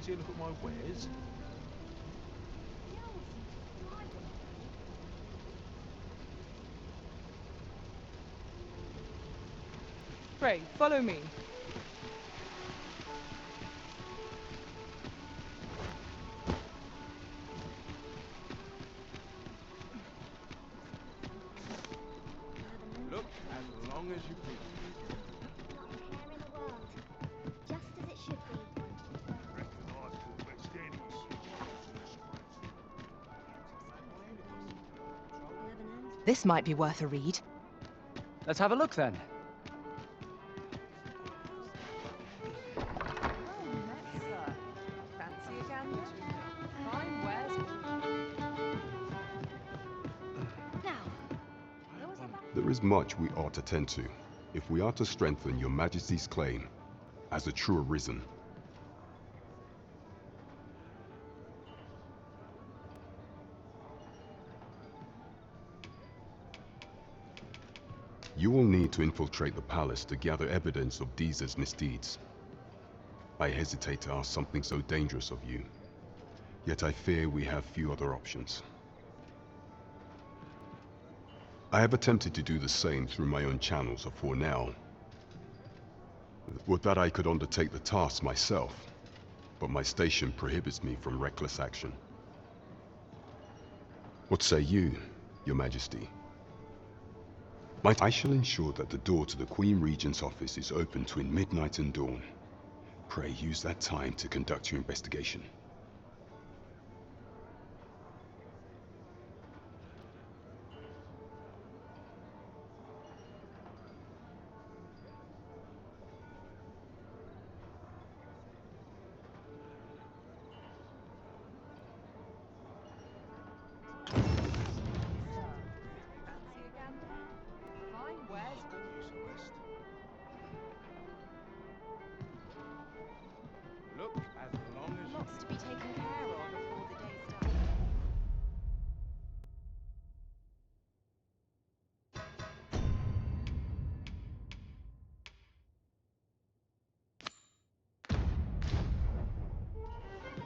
fancy a look at my wares? Pray, follow me. Look as long as you please. Not a care in the world. Just as it should be. This might be worth a read. Let's have a look then. Fancy a gander? Fine wares. Now, where was I back? There is much we ought to tend to, if we are to strengthen your Majesty's claim as a true arisen. You will need to infiltrate the palace to gather evidence of Disa's misdeeds. I hesitate to ask something so dangerous of you, yet I fear we have few other options. I have attempted to do the same through my own channels for now. Would that I could undertake the task myself, but my station prohibits me from reckless action. What say you, Your Majesty? I shall ensure that the door to the Queen Regent's office is open between midnight and dawn. Pray use that time to conduct your investigation. Look as long as you Lots please. to be taken care of before the day's done.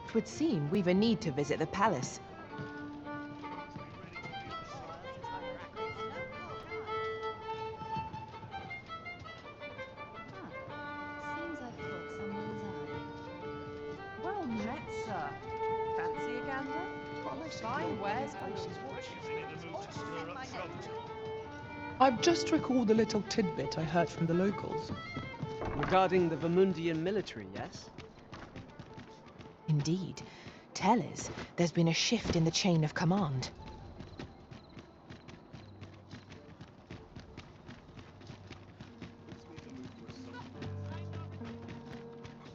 It would seem we've a need to visit the palace. Seems I've caught someone's eye. Well met, sir. Fancy a gander? Fine wares. I've just recalled a little tidbit I heard from the locals. Regarding the Vermundian military, yes? Indeed. Tell us, there's been a shift in the chain of command.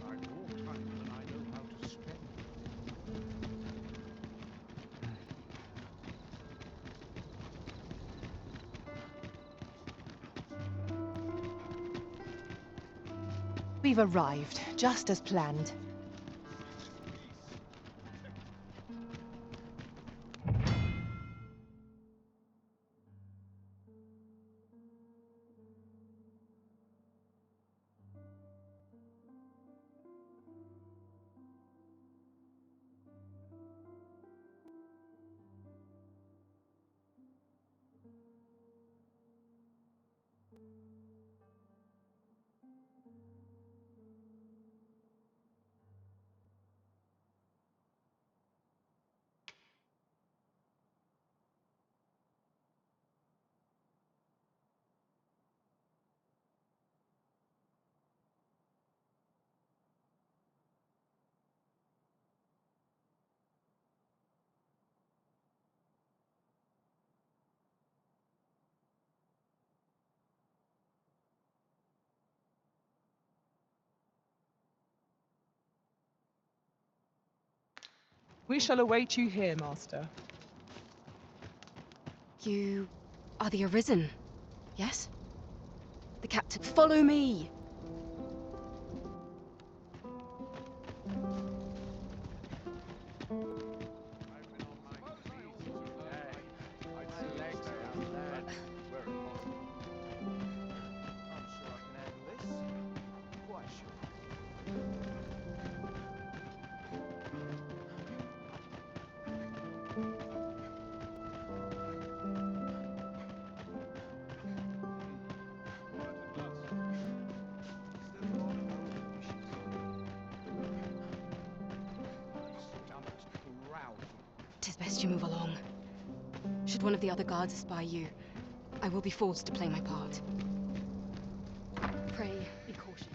I walk right and I know how to spend. We've arrived, just as planned. We shall await you here, Master. You are the Arisen, yes? The captain. Follow me! is best you move along. Should one of the other guards espy you, I will be forced to play my part. Pray, be cautious.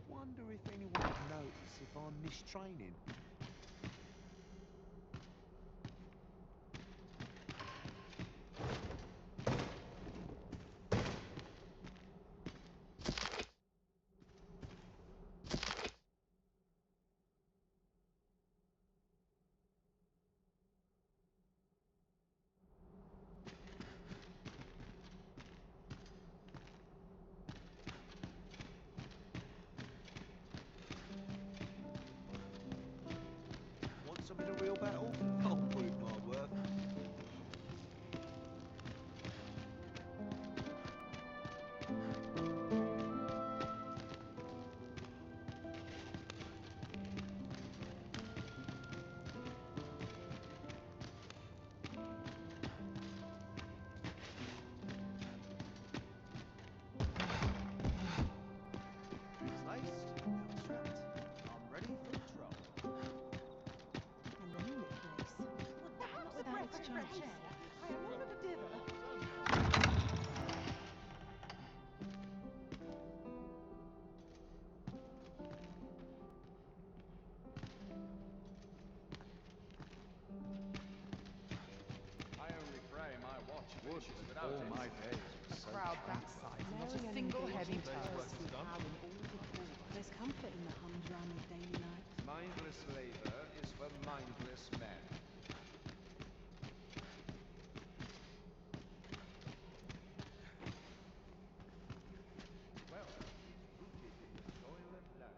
Wonder if anyone would notice if I'm mistraining. Want some in a real battle? I'll prove my worth. All my days was so Crowd that size, not a single heavy toast. There's comfort in the humdrum of daily life. mindless labor is for mindless men. Well, bookkeeping, toil and learning.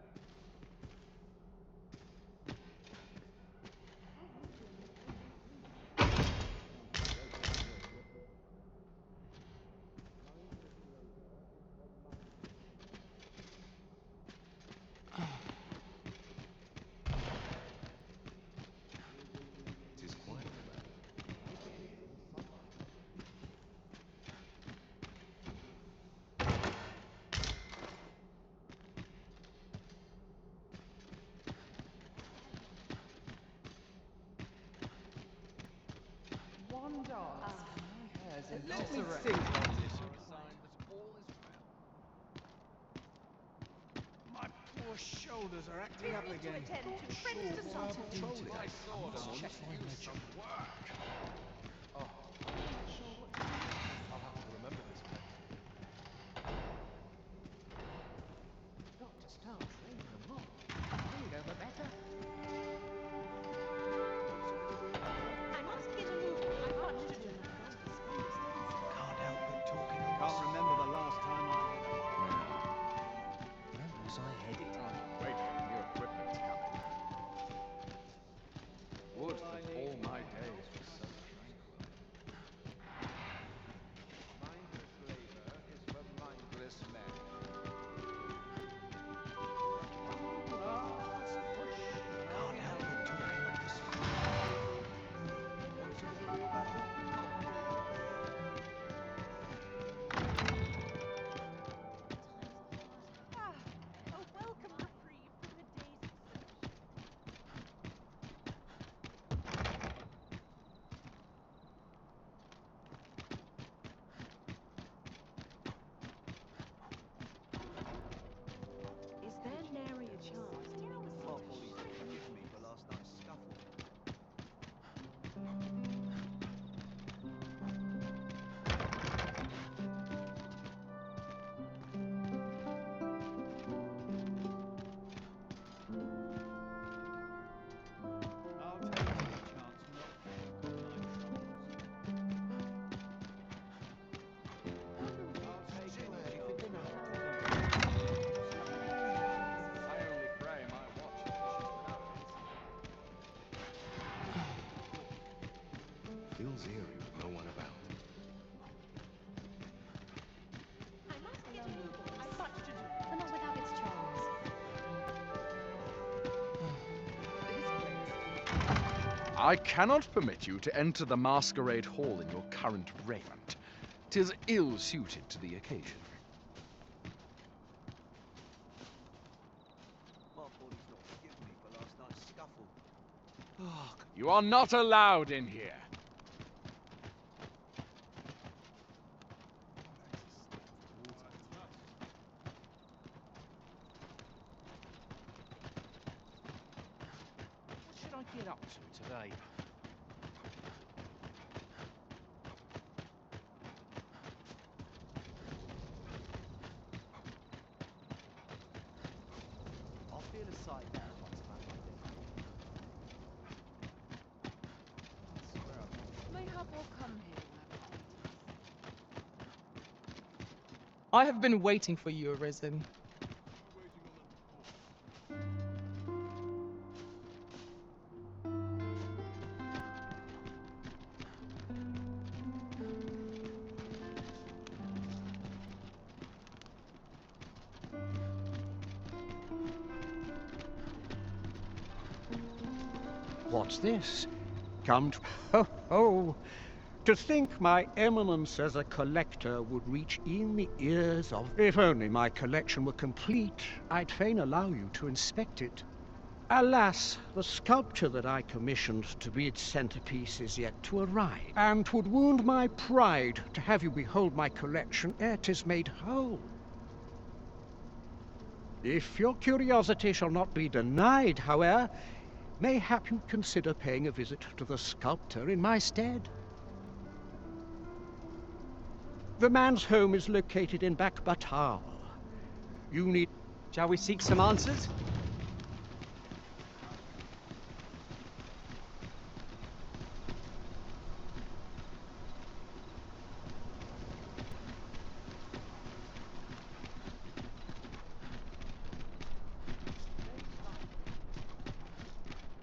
One dance. My hair's a Let me loserate. think on this. My poor shoulders are acting up again. I saw Someone's checking you some work. Oh, I'll have to remember this one. got to start training them more. The bigger the better. I must get a move. I've got to do. Can't help but talking. Can't remember the last time Where was I headed? Wait, new equipment's coming. Would that all my days were so feels eerie with no one about. I must get a new voice. I've much to do, but not without its charms. I cannot permit you to enter the masquerade hall in your current raiment. 'Tis ill-suited to the occasion. My body's not forgiven me for last night's scuffle. You are not allowed in here. What should I get up to today? I'll feel a sight better once I'm at my desk. Mayhap we'll come here and have acquaintance. I have been waiting for you, Arisen. What's this? Come to... Ho, ho! To think my eminence as a collector would reach in the ears of... If only my collection were complete, I'd fain allow you to inspect it. Alas, the sculpture that I commissioned to be its centerpiece is yet to arrive, and 'twould wound my pride to have you behold my collection ere 'tis made whole. If your curiosity shall not be denied, however, mayhap you'd consider paying a visit to the sculptor in my stead. The man's home is located in Bakbatal. You need... Shall we seek some answers?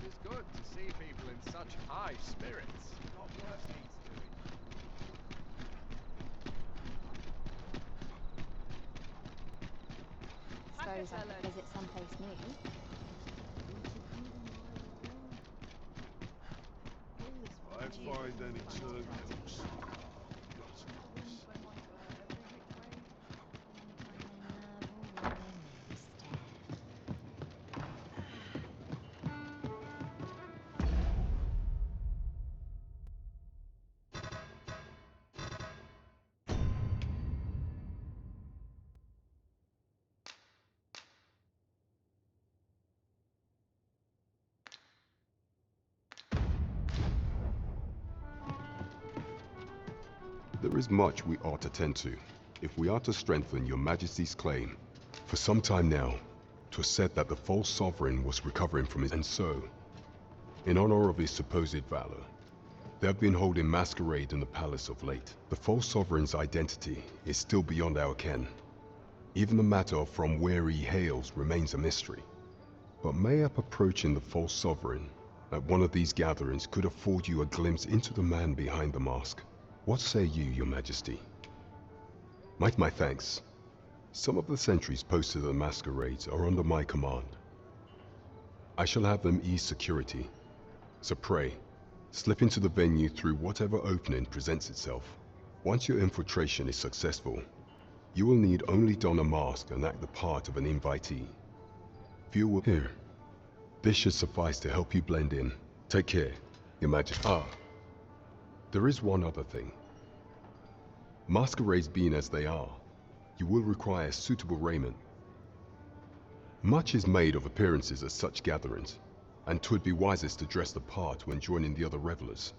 It is good to see people in such high spirits. Not worth needs doing. Suppose I could visit someplace new. I find any turbulence. There is much we ought to tend to, if we are to strengthen your Majesty's claim. For some time now, 'twas said that the false sovereign was recovering from his... And so, in honor of his supposed valor, they have been holding masquerade in the palace of late. The false sovereign's identity is still beyond our ken. Even the matter of from where he hails remains a mystery. But mayhap approaching the false sovereign at one of these gatherings could afford you a glimpse into the man behind the mask. What say you, your majesty? My thanks. Some of the sentries posted at the masquerades are under my command. I shall have them ease security. So pray, slip into the venue through whatever opening presents itself. Once your infiltration is successful, you will need only don a mask and act the part of an invitee. Few will... Here. This should suffice to help you blend in. Take care, your majesty. There is one other thing. Masquerades being as they are, you will require suitable raiment. Much is made of appearances at such gatherings, and 'twould be wisest to dress the part when joining the other revelers.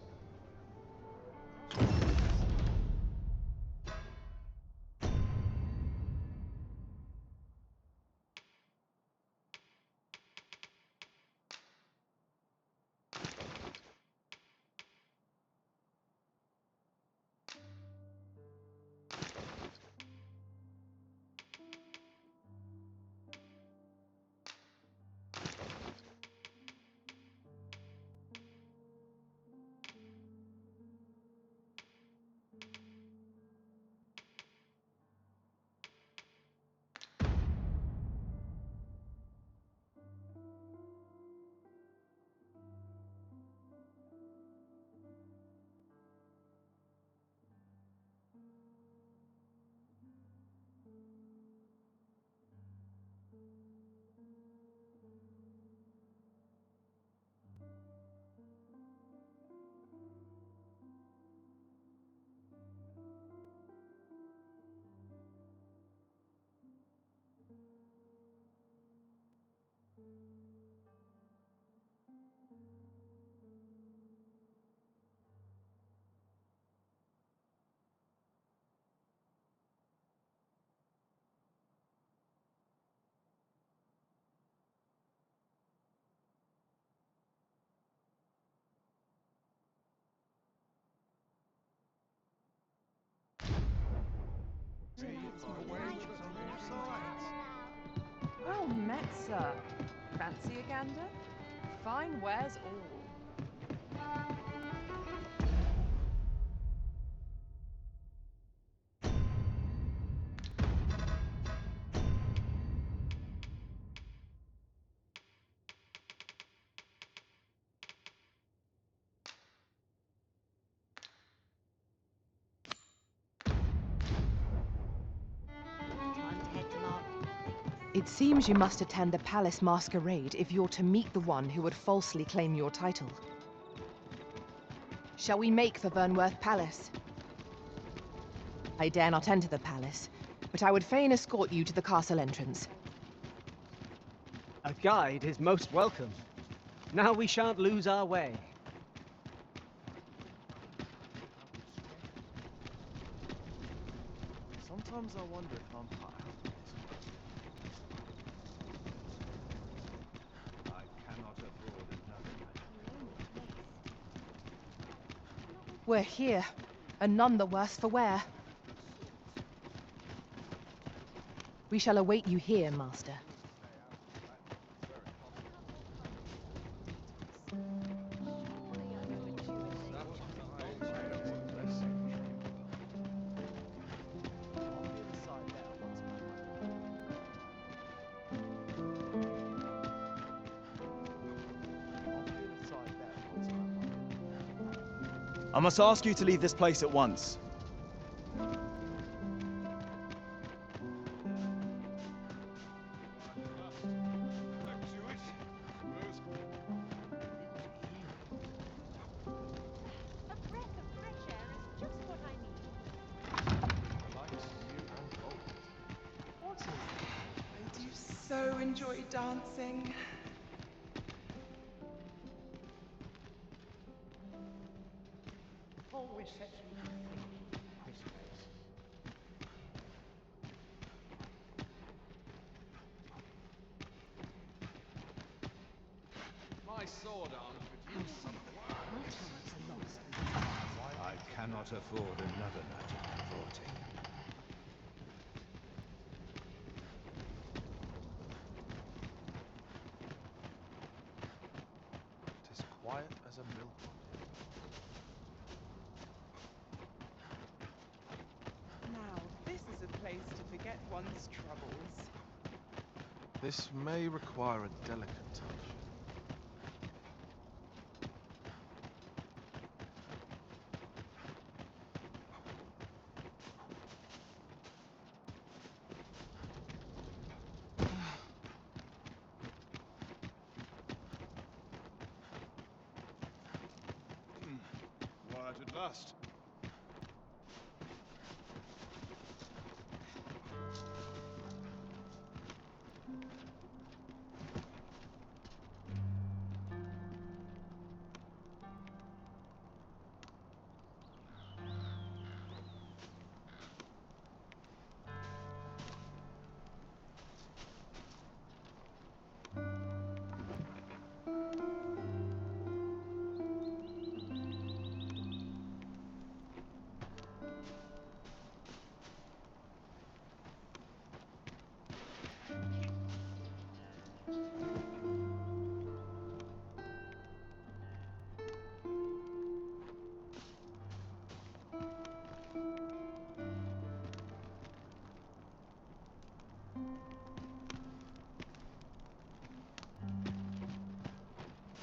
Well met, sir. Fancy a gander? Fine wares all. It seems you must attend the palace masquerade if you're to meet the one who would falsely claim your title. Shall we make for Vernworth Palace? I dare not enter the palace, but I would fain escort you to the castle entrance. A guide is most welcome. Now we shan't lose our way. Sometimes I wonder if I'm high. I cannot afford another night. We're here, and none the worse for wear. We shall await you here, Master. I must ask you to leave this place at once. A breath of fresh air is just what I need. What is it? I do so enjoy dancing. Always sets me thinking, this place. My sword arm could use some work. I cannot afford another night of cavorting. Tis quiet as a mill pond. Now, this is a place to forget one's troubles. This may require a delicate touch. Quiet at last.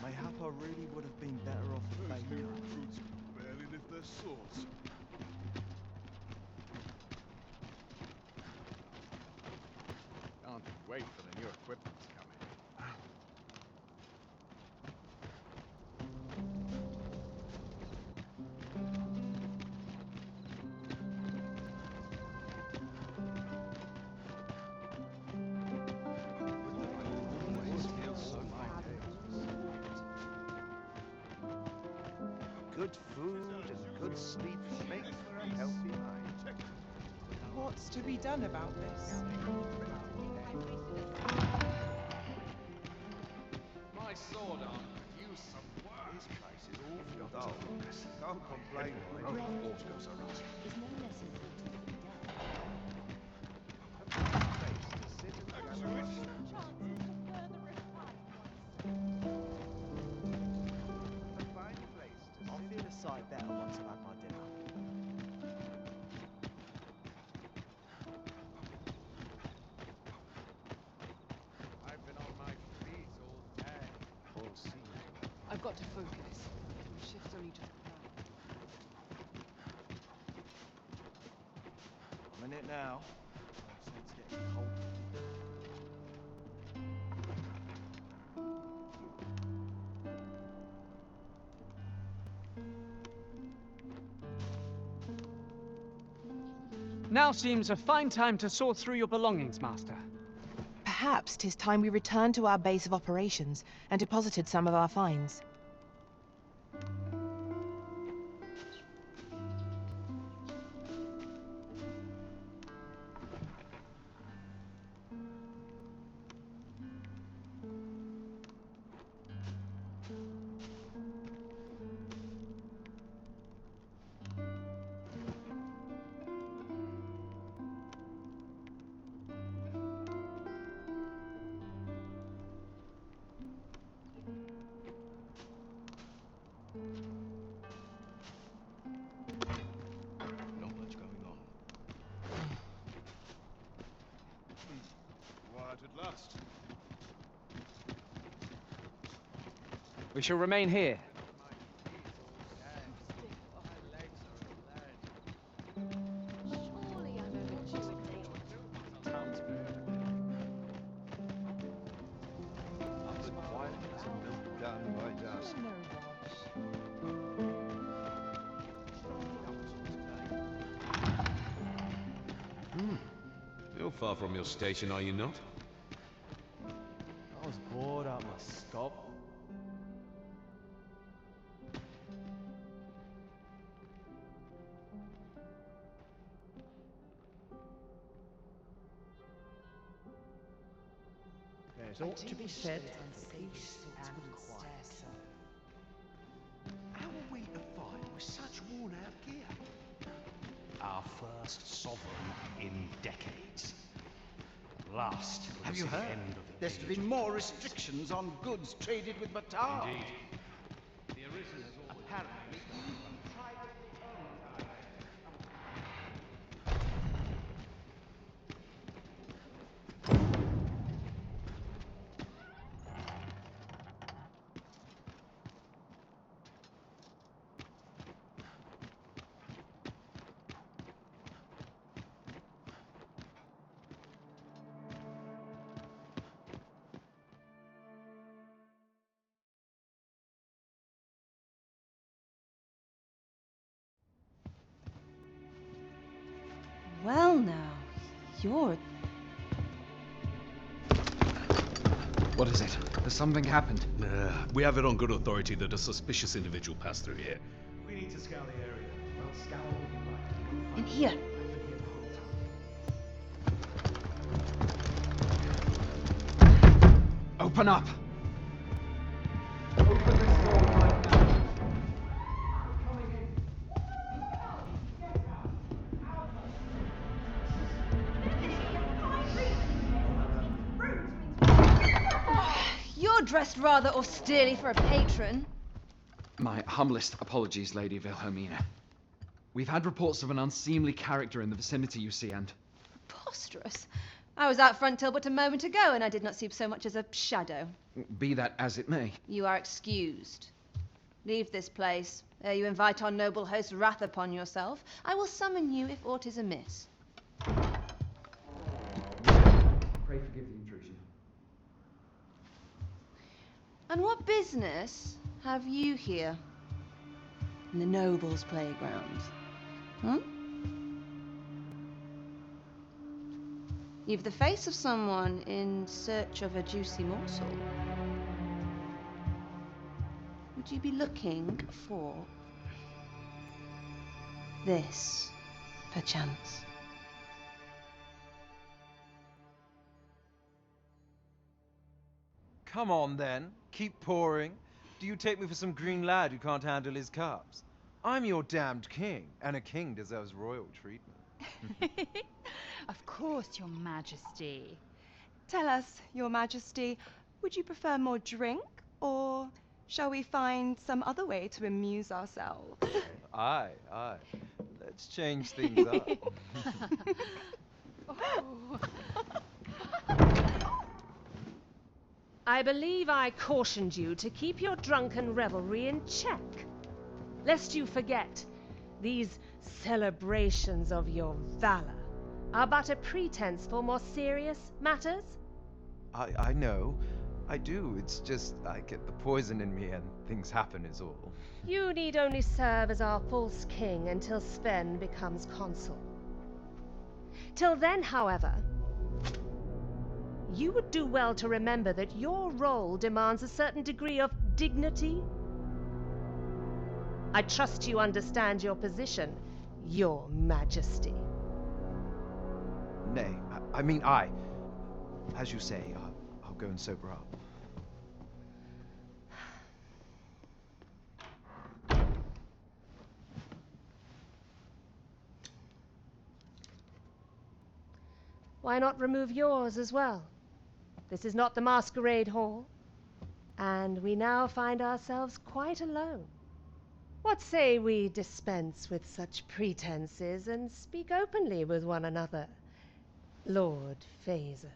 Mayhap I really would have been better off a baker. Recruits barely lift their swords. Can't wait for the new equipment to come in. Always feel so fine. Good food and good sleep make for a healthy mind. What's to be done about this? My sword arm could use some work. This place is awful dull. Can't complain, right? Always goes around. There's no lessons to be done. I'll feel a sight better once I've had my dinner. I've been on my feet all day. We'll see. I've got to focus. Shift's only just begun. I'm in it now. No sense getting cold. Now seems a fine time to sort through your belongings, Master. Perhaps 'tis time we returned to our base of operations and deposited some of our finds. Not much going on. Quiet at last. We shall remain here. Surely I'm overdoing things. Up and quiet as a milk gun by dusk. You're far from your station, are you not? I was bored out my scop. There's ought to be said for peace and quiet. How are we to fight with such worn-out gear? Our first Sovran in decades. Last. Have you heard? There's to be more restrictions on goods traded with Batar. Indeed. The Arisen has always... Apparently, even privately owned. Well now, you're... What is it? Has something happened? We have it on good authority that a suspicious individual passed through here. We need to scour the area. Well, scour what you like. In here. I've been here the whole time. Open up! You're dressed rather austerely for a patron. My humblest apologies, Lady Wilhelmina. We've had reports of an unseemly character in the vicinity, you see, and... Preposterous. I was out front till but a moment ago, and I did not see so much as a shadow. Be that as it may. You are excused. Leave this place, ere you invite our noble host's wrath upon yourself. I will summon you if aught is amiss. Pray forgive the intrusion. And what business have you here? In the nobles' playgrounds? You've the face of someone in search of a juicy morsel. Would you be looking for this, perchance? Come on, then. Keep pouring. Do you take me for some green lad who can't handle his cups? I'm your damned king, and a king deserves royal treatment. Of course, Your Majesty. Tell us, Your Majesty, would you prefer more drink, or shall we find some other way to amuse ourselves? Aye, aye. Let's change things up. I believe I cautioned you to keep your drunken revelry in check. Lest you forget, these celebrations of your valor are but a pretense for more serious matters. I know. I do. It's just I get the poison in me and things happen is all. You need only serve as our false king until Sven becomes consul. Till then, however, you would do well to remember that your role demands a certain degree of dignity. I trust you understand your position, Your Majesty. Nay, I mean I. As you say, I'll go and sober up. Why not remove yours as well? This is not the masquerade hall, and we now find ourselves quite alone. What say we dispense with such pretenses and speak openly with one another, Lord Phaesus?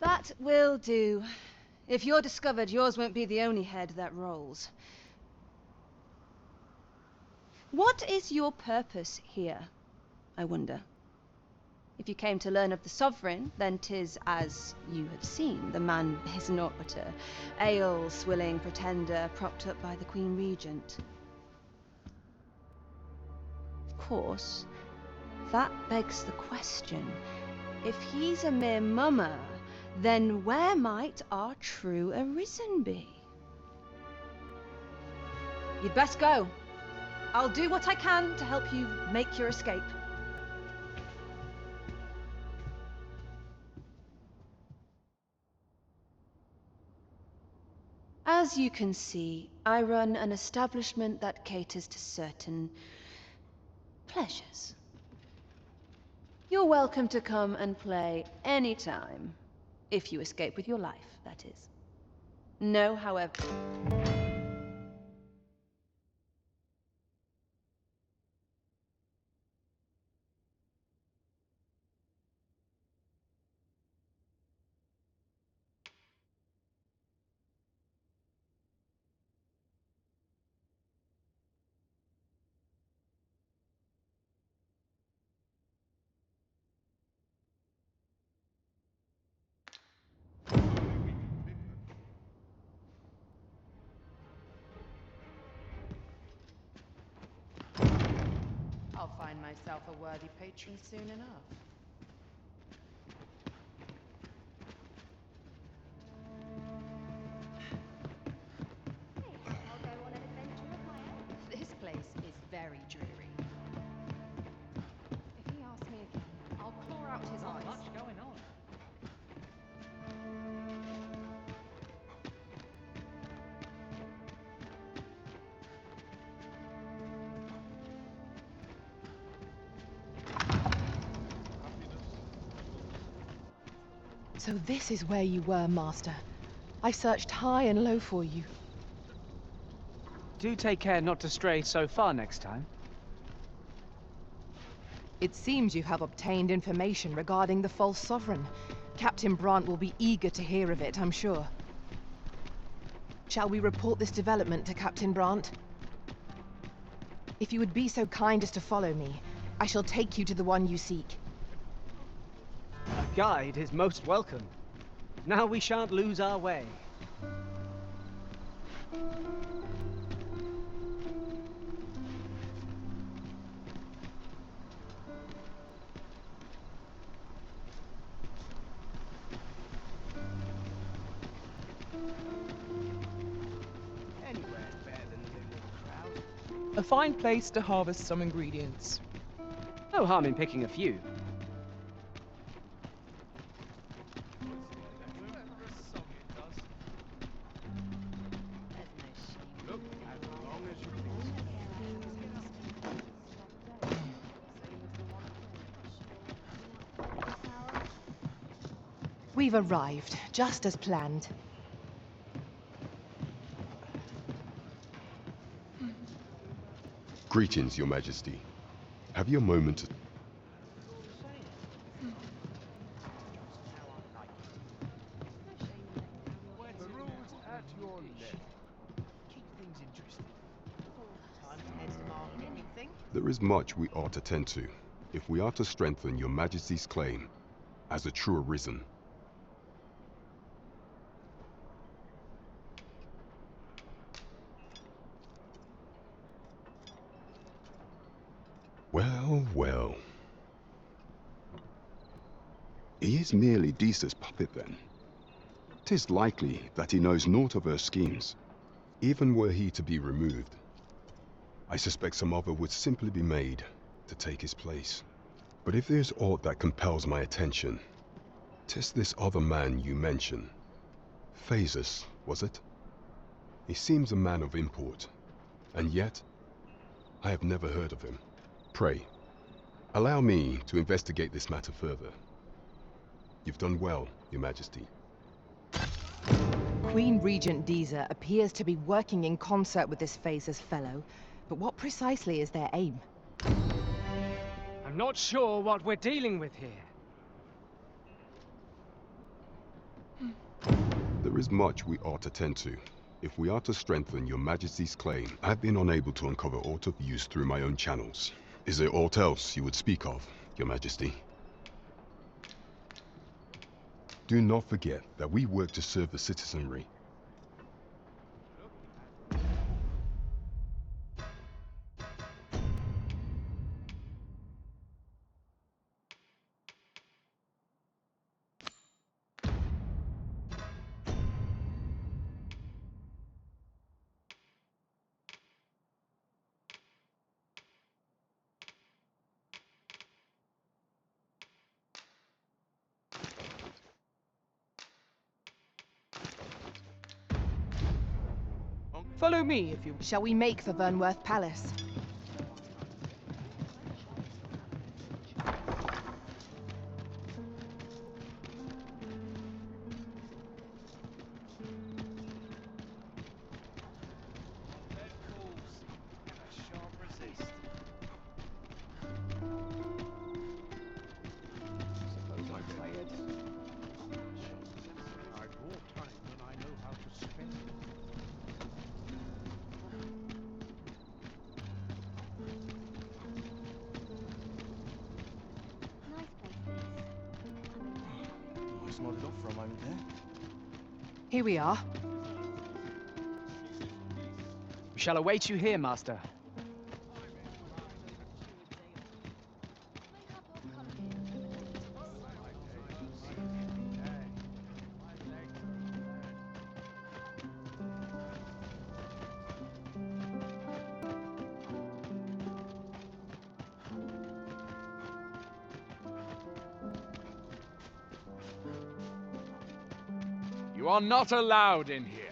That will do. If you're discovered, yours won't be the only head that rolls. What is your purpose here, I wonder? If you came to learn of the Sovran, then 'tis as you have seen. The man is naught but a ale-swilling pretender propped up by the Queen Regent. Of course, that begs the question. If he's a mere mummer, then where might our true Arisen be? You'd best go. I'll do what I can to help you make your escape. As you can see, I run an establishment that caters to certain pleasures. You're welcome to come and play anytime. If you escape with your life, that is. No, however. I'll find myself a worthy patron soon enough. I'll go on an adventure of my own. This place is very dreary. If he asks me again, I'll claw out his eyes. Not much going on. So this is where you were, Master. I searched high and low for you. Do take care not to stray so far next time. It seems you have obtained information regarding the false Sovran. Captain Brant will be eager to hear of it, I'm sure. Shall we report this development to Captain Brant? If you would be so kind as to follow me, I shall take you to the one you seek. A guide is most welcome. Now we shan't lose our way. Anywhere's better than the little crowd. A fine place to harvest some ingredients. No harm in picking a few. We've arrived, just as planned. Greetings, Your Majesty. Have you a moment to... The rules at your left. Keep things interesting. There is much we ought to tend to, if we are to strengthen Your Majesty's claim as a true arisen. Well, well. He is merely Disa's puppet then. 'Tis likely that he knows naught of her schemes, even were he to be removed. I suspect some other would simply be made to take his place. But if there's aught that compels my attention, 'tis this other man you mention. Phases, was it? He seems a man of import, and yet I have never heard of him. Pray, allow me to investigate this matter further. You've done well, Your Majesty. Queen Regent Disa appears to be working in concert with this Phaser's fellow, but what precisely is their aim? I'm not sure what we're dealing with here. There is much we ought to tend to, if we are to strengthen Your Majesty's claim. I have been unable to uncover aught of use through my own channels. Is there aught else you would speak of, Your Majesty? Do not forget that we work to serve the citizenry. Follow me if you... Shall we make for Vernworth Palace? Almost nodded off for a moment there. Here we are. We shall await you here, Master. You are not allowed in here.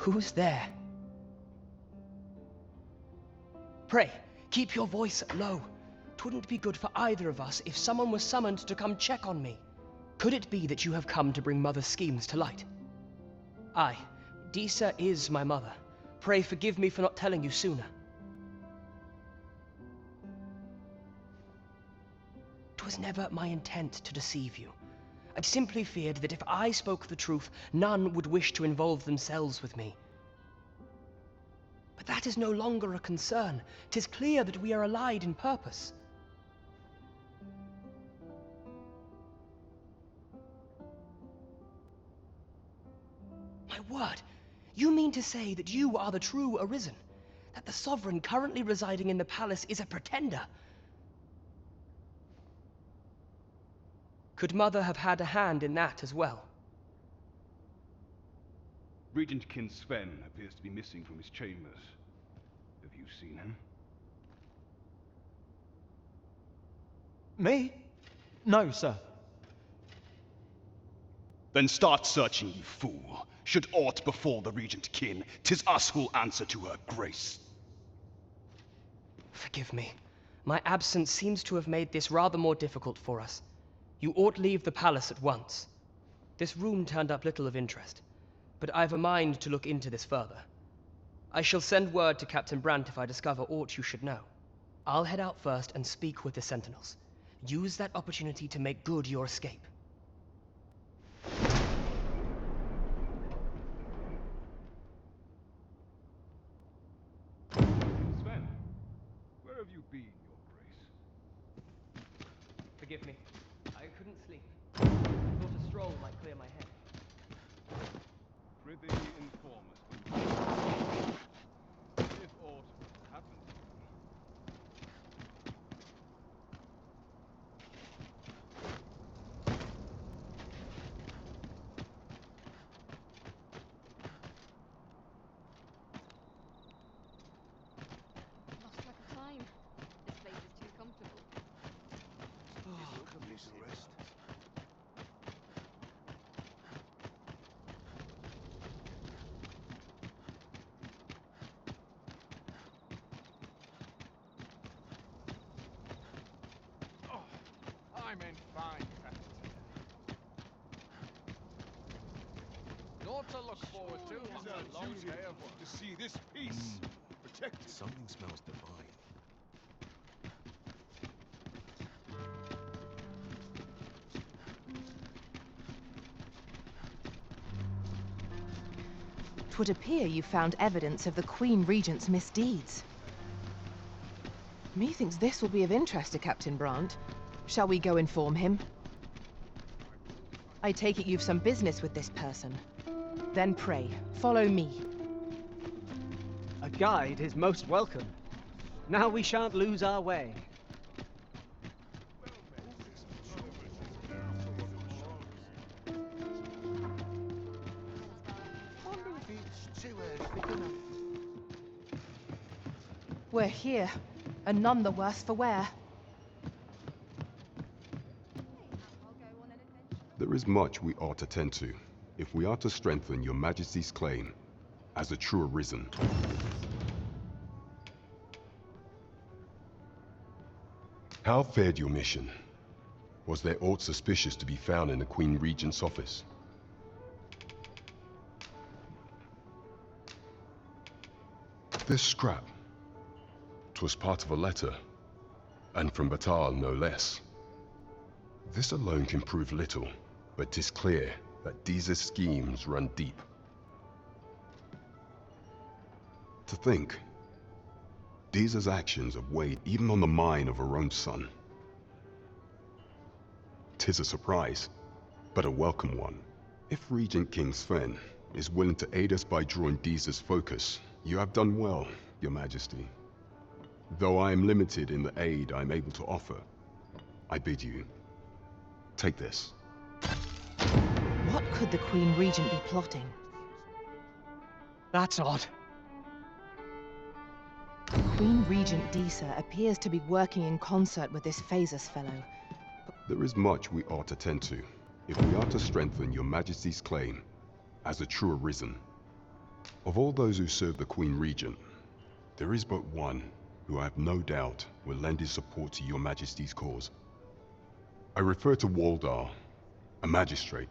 Who's there? Pray, keep your voice low. 'Twouldn't be good for either of us if someone was summoned to come check on me. Could it be that you have come to bring Mother's schemes to light? Aye, Disa is my mother. Pray forgive me for not telling you sooner. 'Twas never my intent to deceive you. I simply feared that if I spoke the truth, none would wish to involve themselves with me. But that is no longer a concern. 'Tis clear that we are allied in purpose. My word! You mean to say that you are the true Arisen? That the Sovran currently residing in the palace is a pretender? Could Mother have had a hand in that as well? Regent King Sven appears to be missing from his chambers. Have you seen him? Me? No, sir. Then start searching, you fool. Should aught befall the Regent Kin, 'tis us who'll answer to her grace. Forgive me. My absence seems to have made this rather more difficult for us. You ought leave the palace at once. This room turned up little of interest, but I've a mind to look into this further. I shall send word to Captain Brant if I discover aught you should know. I'll head out first and speak with the sentinels. Use that opportunity to make good your escape. Sven, where have you been, Your Grace? Forgive me. I couldn't sleep. I thought a stroll might clear my head. Prithee inform us if aught happened to you. Lost track of time. This place is too comfortable. Welcome, Miss Rest. I'm in fine company. Naught to look forward to after a long day of work. To see this peace protected. Something smells divine. Twould appear you found evidence of the Queen Regent's misdeeds. Methinks this will be of interest to Captain Brant. Shall we go inform him? I take it you've some business with this person. Then pray, follow me. A guide is most welcome. Now we shan't lose our way. We're here, and none the worse for wear. There is much we ought to tend to, if we are to strengthen your Majesty's claim as a true Arisen. How fared your mission? Was there aught suspicious to be found in the Queen Regent's office? This scrap. 'Twas part of a letter, and from Batal no less. This alone can prove little, but 'tis clear that Disa's schemes run deep. To think, Disa's actions have weighed even on the mind of her own son. 'Tis a surprise, but a welcome one. If Regent King Sven is willing to aid us by drawing Disa's focus, you have done well, Your Majesty. Though I am limited in the aid I am able to offer, I bid you, take this. What could the Queen Regent be plotting? That's odd. Queen Regent Disa appears to be working in concert with this Phasus fellow. There is much we ought to tend to, if we are to strengthen your Majesty's claim as a true Arisen. Of all those who serve the Queen Regent, there is but one who I have no doubt will lend his support to your Majesty's cause. I refer to Waldar, a magistrate.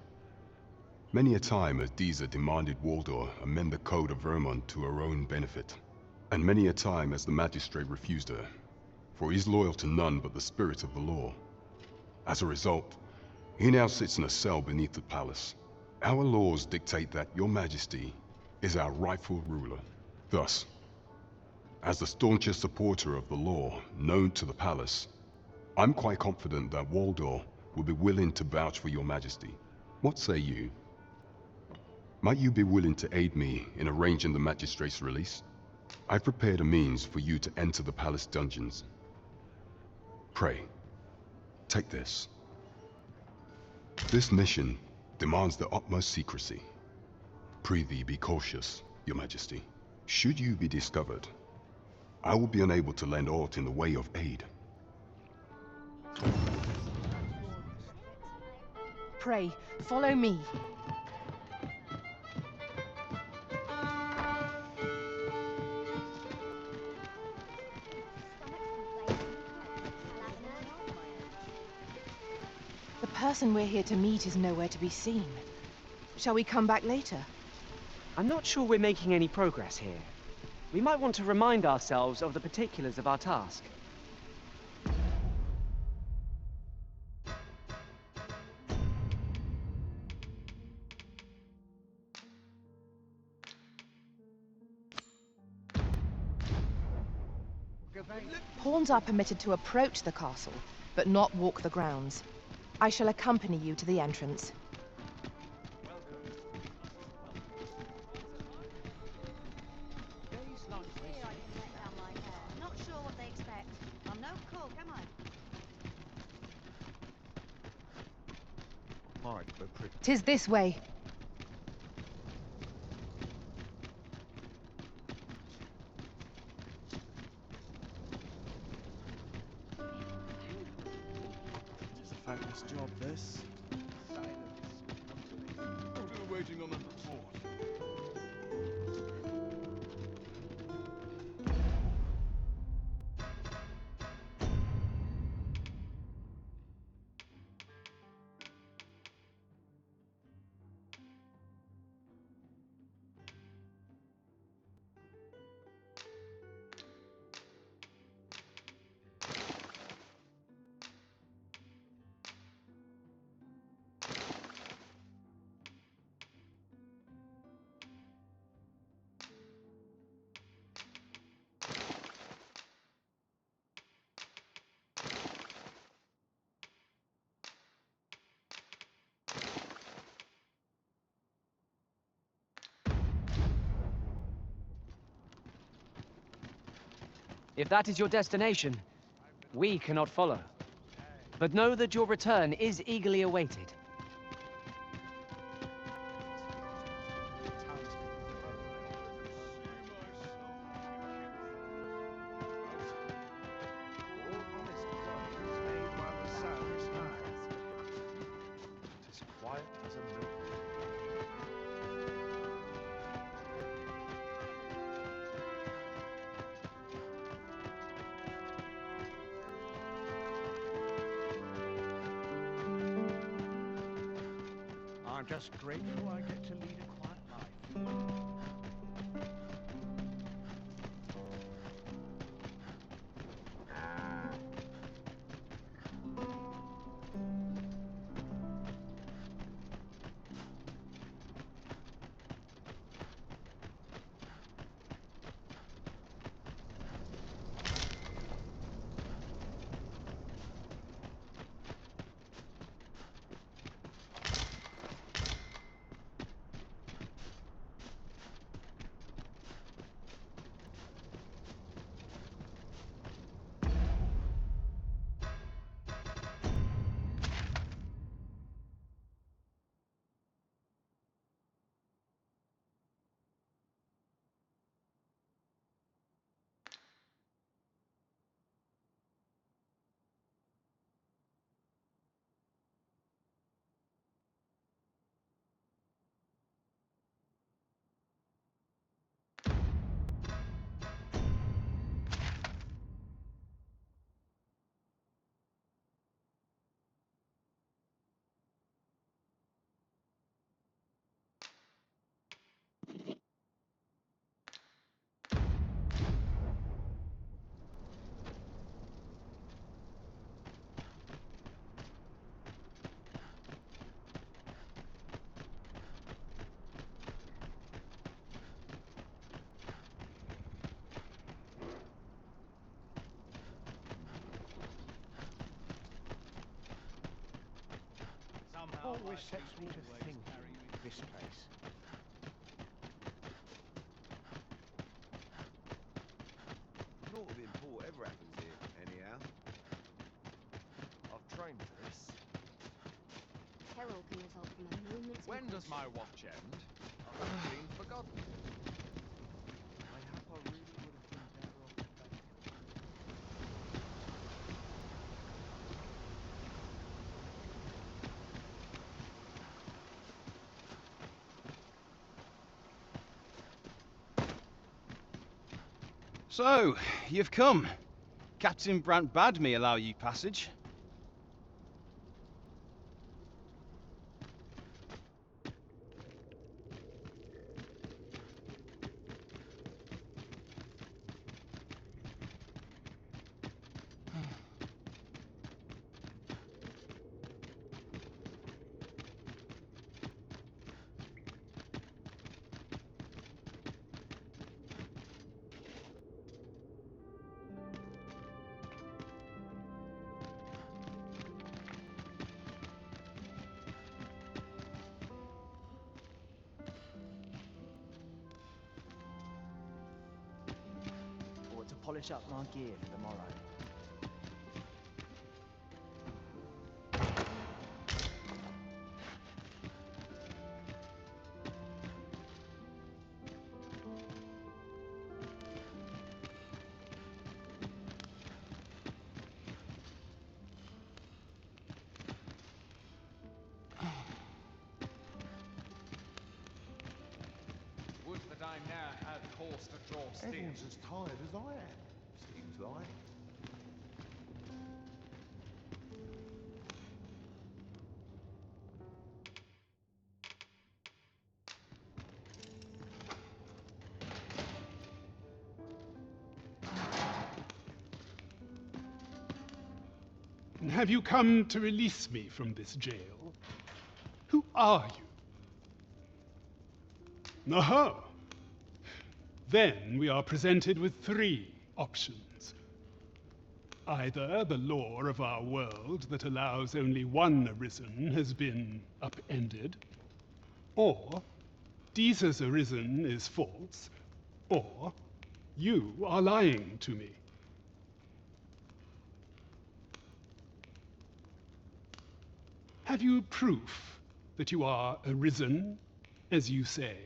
Many a time has Disa demanded Waldar amend the code of Vermont to her own benefit, and many a time has the magistrate refused her, for he is loyal to none but the spirit of the law. As a result, he now sits in a cell beneath the palace. Our laws dictate that your Majesty is our rightful ruler. Thus, as the staunchest supporter of the law known to the palace, I'm quite confident that Waldor will be willing to vouch for your Majesty. What say you? Might you be willing to aid me in arranging the magistrate's release? I've prepared a means for you to enter the palace dungeons. Pray, take this. This mission demands the utmost secrecy. Prithee be cautious, your Majesty. Should you be discovered, I will be unable to lend aught in the way of aid. Pray, follow me. The person we're here to meet is nowhere to be seen. Shall we come back later? I'm not sure we're making any progress here. We might want to remind ourselves of the particulars of our task. Pawns are permitted to approach the castle, but not walk the grounds. I shall accompany you to the entrance. Not sure what they expect. I'm no cook, am I? Alright, we're pretty. 'Tis this way. It's a fabulous job, this. Still waiting on the report. If that is your destination, we cannot follow. But know that your return is eagerly awaited. As quiet as a mill. I'm just grateful I get to lead a quiet life. always sets me to think this place. Naught of import ever happens here, anyhow. I've trained for this. Carol can result from a moment's When does impulse. my watch end? I've been forgotten. Mayhap I really would have been better off back. So, you've come. Captain Brant bade me allow you passage. Ought to polish up my gear for the morrow. Would that I ne'er had cause to draw steel. Everyone's as tired as I am, seems like. Have you come to release me from this jail? Who are you? Aha! Then we are presented with three options. Either the law of our world that allows only one arisen has been upended, or Disa's arisen is false, or you are lying to me. Have you proof that you are arisen, as you say?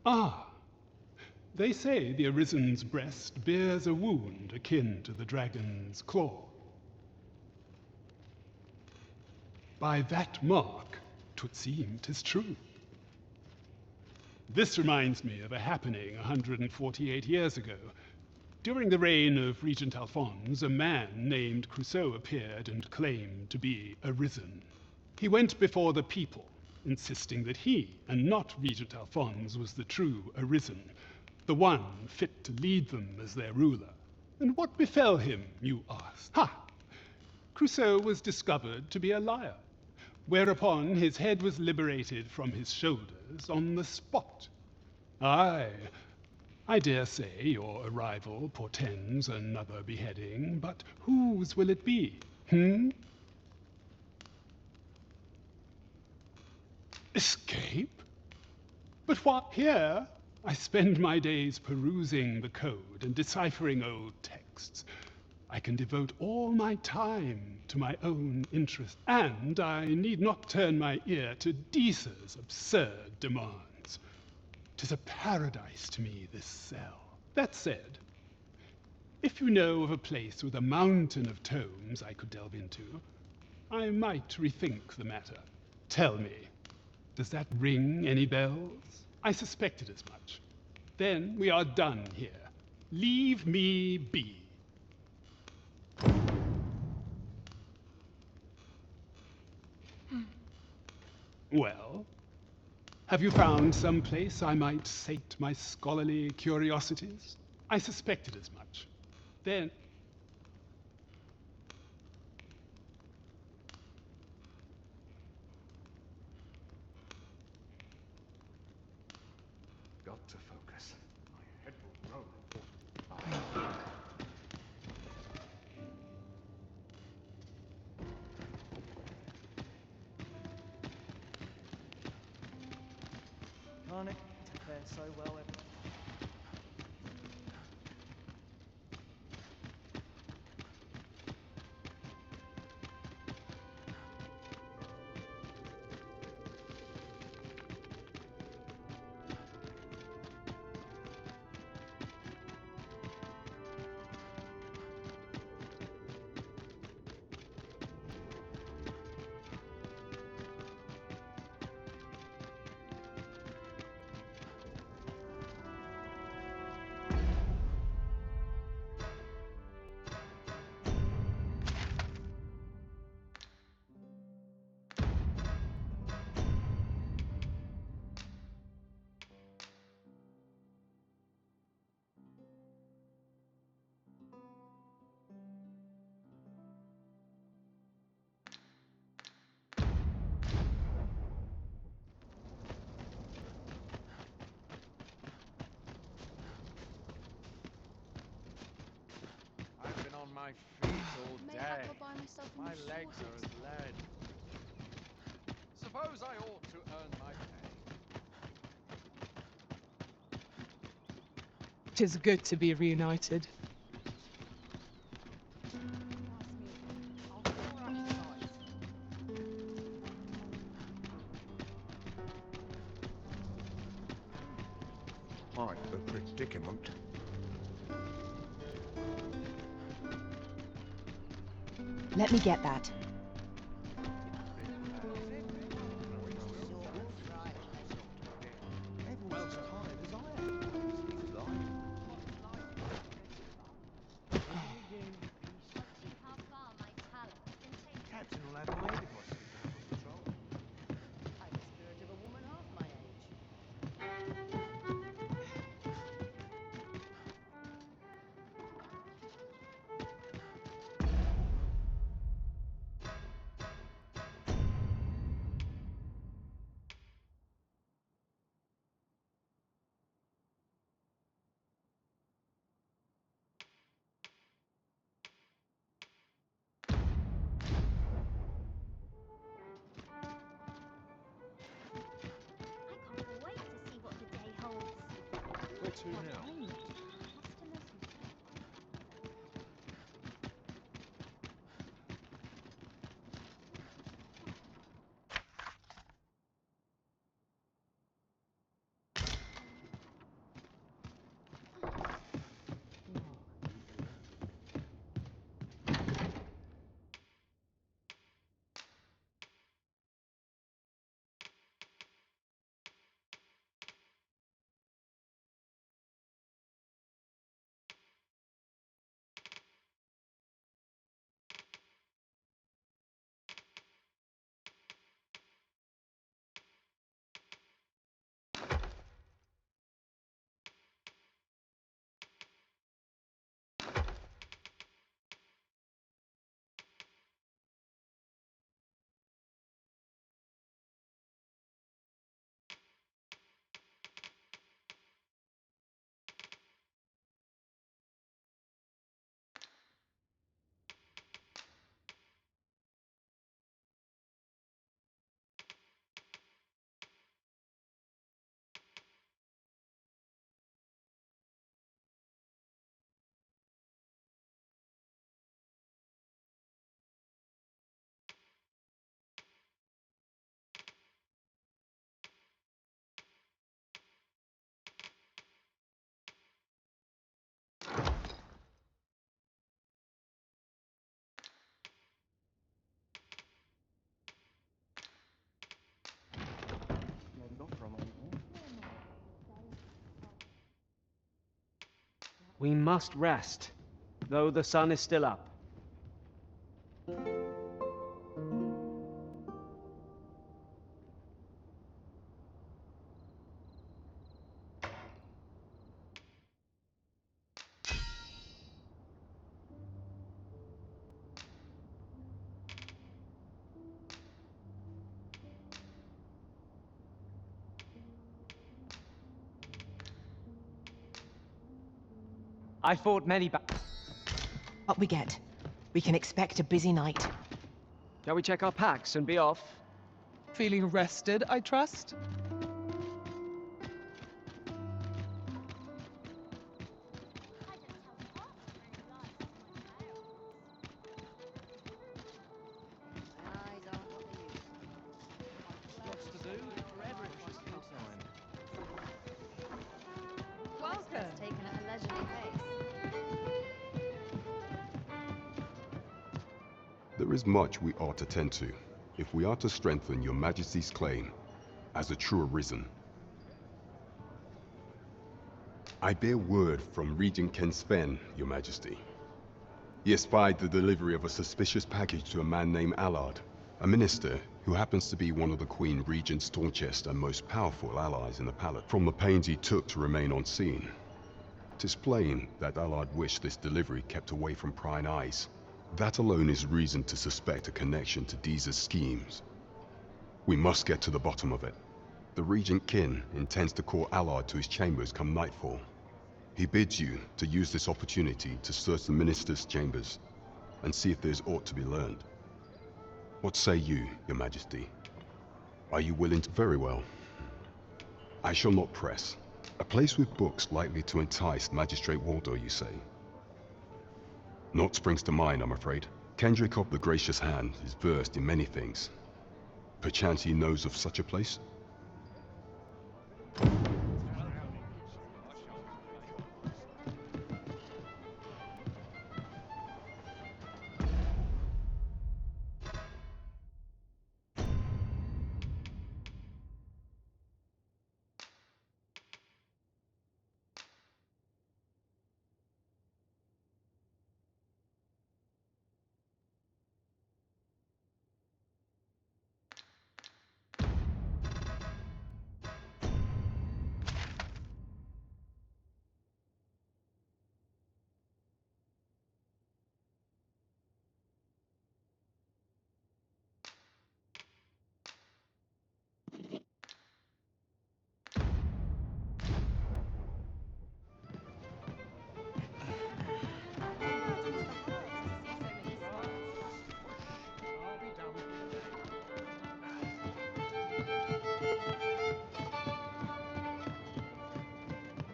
Ah, they say the Arisen's breast bears a wound akin to the dragon's claw. By that mark, 'twould seem 'tis true. This reminds me of a happening 148 years ago. During the reign of Regent Alphonse, a man named Cuisses appeared and claimed to be arisen. He went before the people, insisting that he, and not Regent Alphonse, was the true arisen, the one fit to lead them as their ruler. And what befell him, you ask? Ha! Cuisses was discovered to be a liar, whereupon his head was liberated from his shoulders on the spot. Aye, I dare say your arrival portends another beheading, but whose will it be? Escape? But what here? I spend my days perusing the code and deciphering old texts. I can devote all my time to my own interest, and I need not turn my ear to Disa's absurd demands. 'Tis a paradise to me, this cell. That said, if you know of a place with a mountain of tomes I could delve into, I might rethink the matter. Tell me, does that ring any bells? I suspected as much. Then we are done here. Leave me be. Well, have you found some place I might sate my scholarly curiosities? I suspected as much. Then... Got to focus. My head will roll. can't it? To fare so well every My feet all day. My legs are as lead. Suppose I ought to earn my pay. 'Tis good to be reunited. Quite the predicament. Let me get that. Everyone's tired as I am. Seems like. How far my talent can take you. Captain will have my head if I slip out of control. I'm the spirit of a woman half my age. I can't wait to see what the day holds. Where to now? We must rest, though the sun is still up. I fought many What we get? We can expect a busy night. Shall we check our packs and be off? Feeling rested, I trust? There is much we ought to tend to, if we are to strengthen your Majesty's claim as a true Arisen. I bear word from Regent Ken Sven, Your Majesty. He espied the delivery of a suspicious package to a man named Allard, a minister who happens to be one of the Queen Regent's staunchest and most powerful allies in the palace. From the pains he took to remain on scene, 'tis plain that Allard wished this delivery kept away from prying eyes. That alone is reason to suspect a connection to Disa's schemes. We must get to the bottom of it. The Regent Kin intends to call Allard to his chambers come nightfall. He bids you to use this opportunity to search the minister's chambers and see if there's aught to be learned. What say you, Your Majesty? Are you willing to? Very well. I shall not press. A place with books likely to entice Magistrate Waldo, you say? Naught springs to mind, I'm afraid. Kendrick of the Gracious Hand is versed in many things. Perchance he knows of such a place?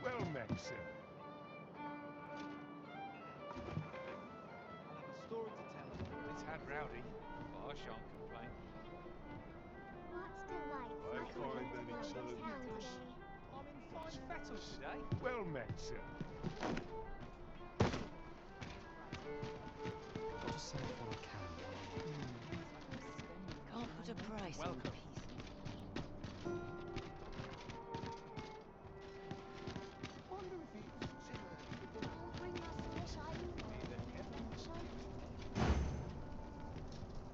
Well met, sir. I'll have a story to tell. It's had rowdy, but I shan't complain. I find that it's I'm in fine fettle today. well met, sir. Just send for a can. Can't put a price on Welcome. peace.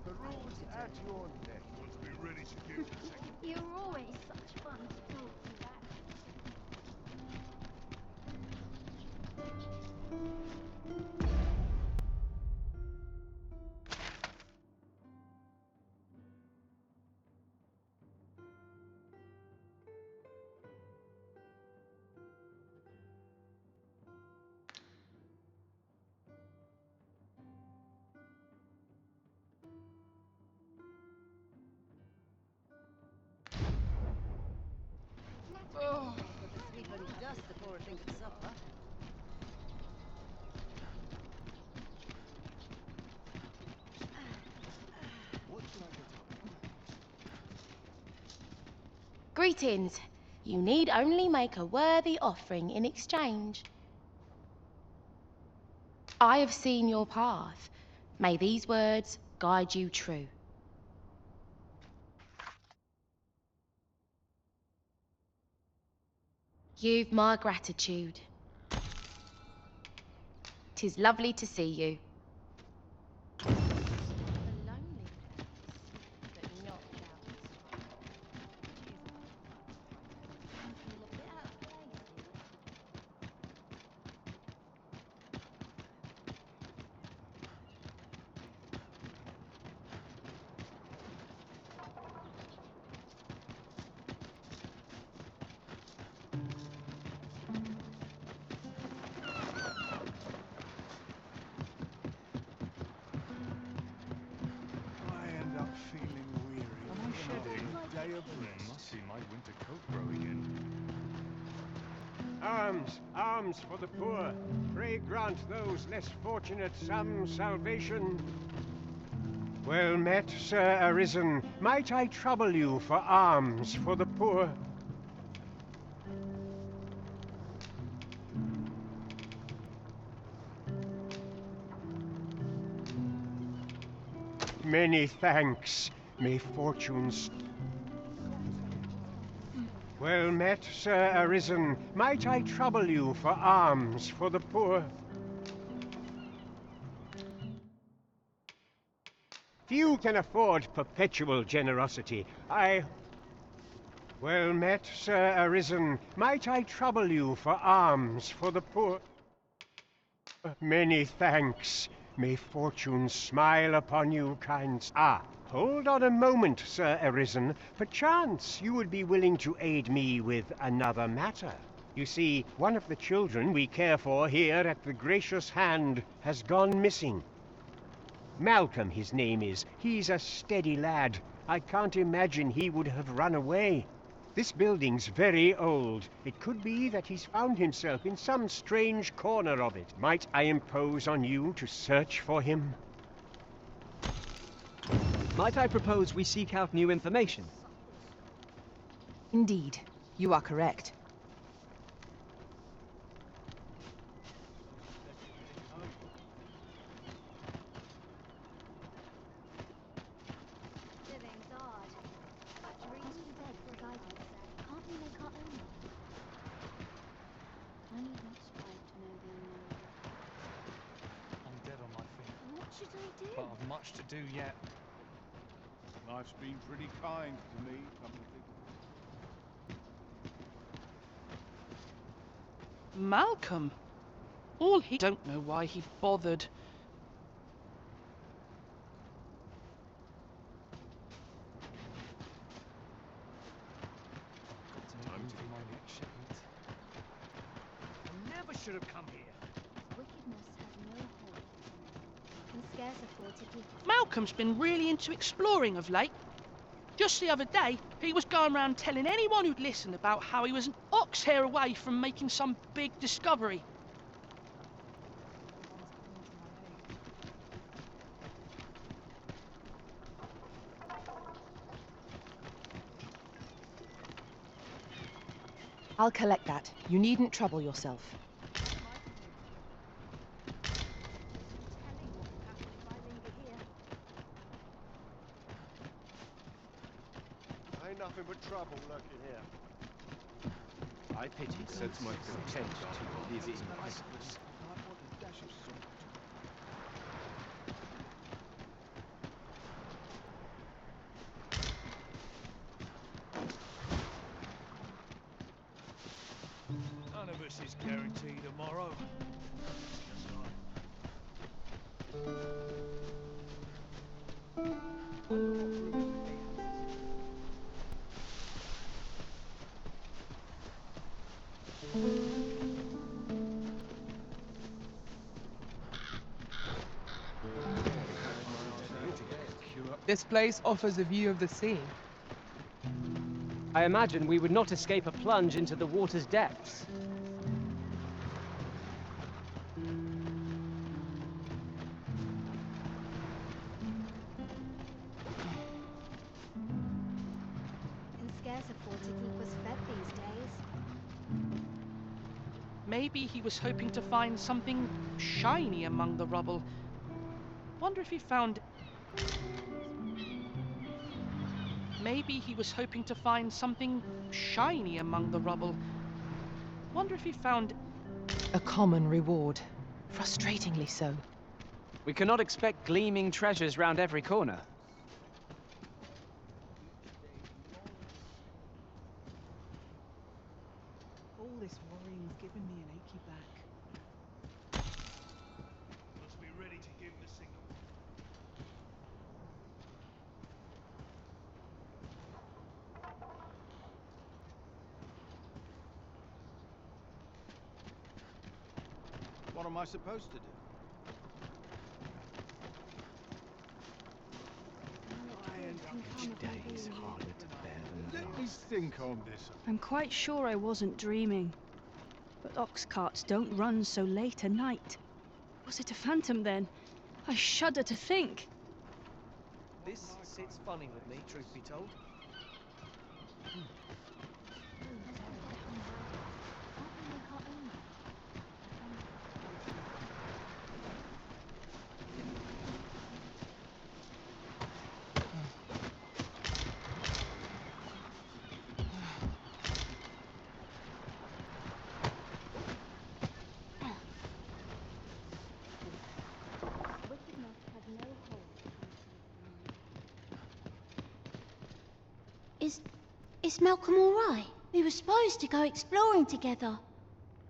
Peruse at your neck. Must be ready to give the second. You're always such fun to talk to. Oh. Put the sleep and dust before a think of supper. Greetings. You need only make a worthy offering in exchange. I have seen your path. May these words guide you true. You've my gratitude. 'Tis lovely to see you. I end up feeling weary. Am I shedding? Day of Must be my winter coat growing in. Arms, arms for the poor. Pray grant those less fortunate some salvation. Well met, Sir Arisen. Might I trouble you for alms for the poor? Many thanks. May fortunes... Well met, Sir Arisen. Might I trouble you for alms for the poor? Few can afford perpetual generosity. Well met, Sir Arisen. Might I trouble you for alms for the poor? Many thanks. May fortune smile upon you, kind... Hold on a moment, Sir Arisen. Perchance you would be willing to aid me with another matter. You see, one of the children we care for here at the Gracious Hand has gone missing. Malcolm, his name is. He's a steady lad. I can't imagine he would have run away. This building's very old. It could be that he's found himself in some strange corner of it. Might I impose on you to search for him? Might I propose we seek out new information? Indeed, you are correct. Living's odd. Dreams we beg for guidance. Can't we make our own? I need not strive to know the unknown. I'm dead on my feet. What should I do? But I've much to do yet. Life's been pretty kind to me, come to think of it. Malcolm? All he don't know why he bothered. Time to my next shipment. I never should have come here. Wickedness has no hold. Can scarce afford to keep it. Malcolm's been really into exploring of late. Just the other day, he was going around telling anyone who'd listen about how he was an ox hair away from making some big discovery. I'll collect that. You needn't trouble yourself. Ain't nothing but trouble lurking here. I pity sense my content to live in idleness. None of us is guaranteed tomorrow. This place offers a view of the sea. I imagine we would not escape a plunge into the water's depths. Can scarce afford to keep us fed these days. Maybe he was hoping to find something shiny among the rubble. Wonder if he found... Maybe he was hoping to find something shiny among the rubble. Wonder if he found... A common reward. Frustratingly so. We cannot expect gleaming treasures round every corner. All this worrying's given me an achy back. Must be ready to give the signal. What am I supposed to do? Each day is harder to bear than the Let me last. think on this. I'm quite sure I wasn't dreaming. But ox carts don't run so late at night. Was it a phantom then? I shudder to think. This sits funny with me, truth be told. Is Malcolm alright? We were supposed to go exploring together.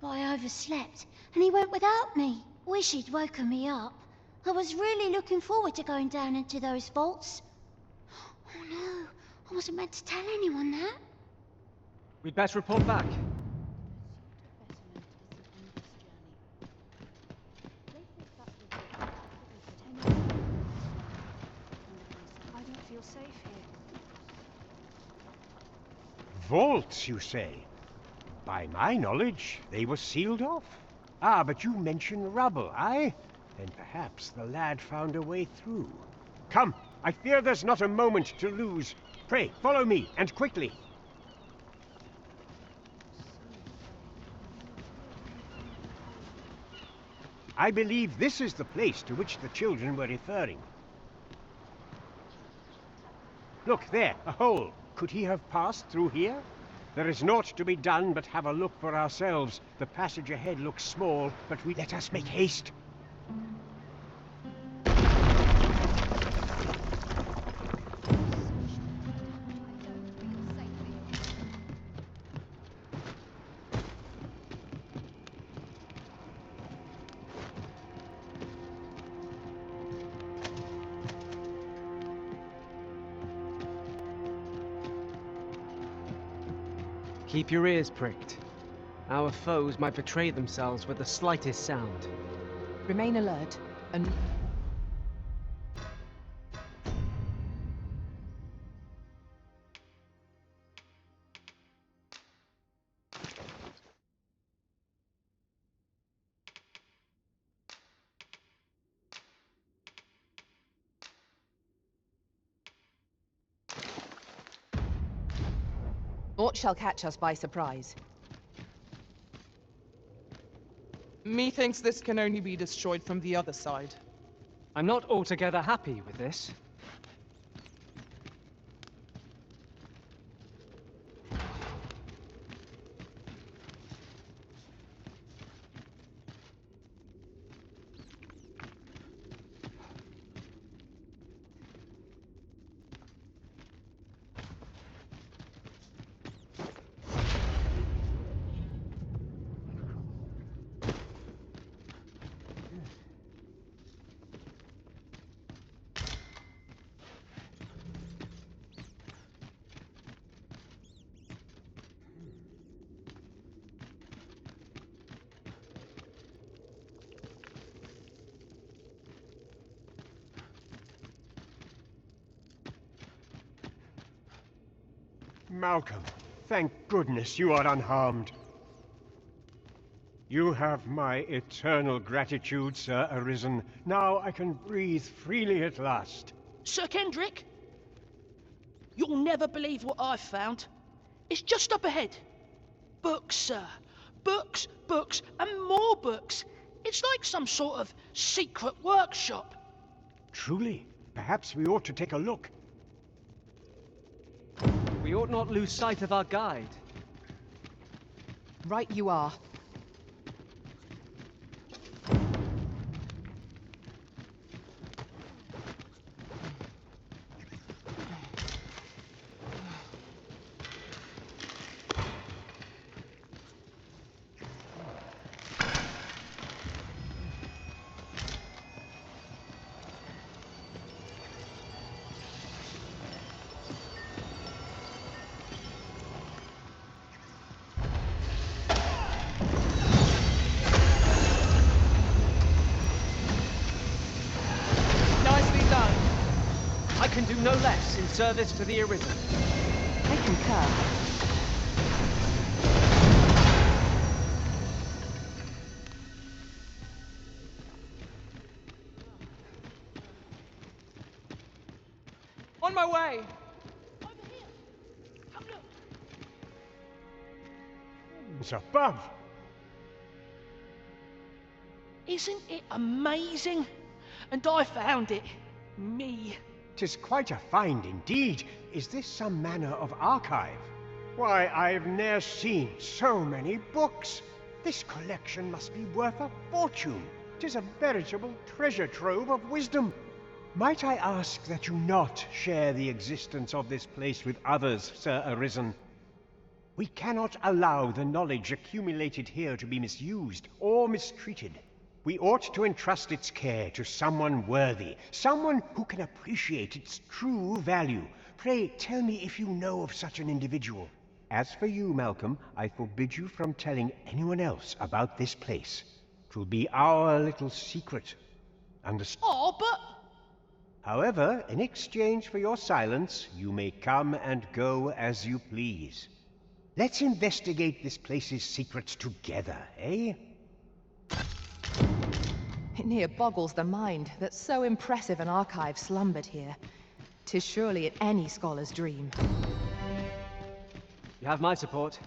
But I overslept, and he went without me. Wish he'd woken me up. I was really looking forward to going down into those vaults. Oh no, I wasn't meant to tell anyone that. We'd best report back. I don't feel safe here. Vaults, you say? By my knowledge, they were sealed off. Ah, but you mentioned rubble, aye? Then perhaps the lad found a way through. Come, I fear there's not a moment to lose. Pray, follow me, and quickly. I believe this is the place to which the children were referring. Look, there, a hole. Could he have passed through here? There is naught to be done but have a look for ourselves. The passage ahead looks small, but let us make haste. Keep your ears pricked. Our foes might betray themselves with the slightest sound. Remain alert, and... Aught shall catch us by surprise. Methinks this can only be destroyed from the other side. I'm not altogether happy with this. Malcolm, thank goodness you are unharmed. You have my eternal gratitude, Sir Arisen. Now I can breathe freely at last. Sir Kendrick? You'll never believe what I've found. It's just up ahead. Books, sir. Books, books, and more books. It's like some sort of secret workshop. Truly? Perhaps we ought to take a look. We ought not lose sight of our guide. Right you are. I can do no less in service to the Arisen. I concur. On my way! It's above! Isn't it amazing? And I found it. Me. 'Tis quite a find indeed. Is this some manner of archive? Why, I've ne'er seen so many books. This collection must be worth a fortune. 'Tis a veritable treasure trove of wisdom. Might I ask that you not share the existence of this place with others, Sir Arisen? We cannot allow the knowledge accumulated here to be misused or mistreated. We ought to entrust its care to someone worthy, someone who can appreciate its true value. Pray tell me if you know of such an individual. As for you, Malcolm, I forbid you from telling anyone else about this place. 'Twill be our little secret. Understood? Oh, but... However, in exchange for your silence, you may come and go as you please. Let's investigate this place's secrets together, eh? It near boggles the mind that so impressive an archive slumbered here. 'Tis surely any scholar's dream. You have my support.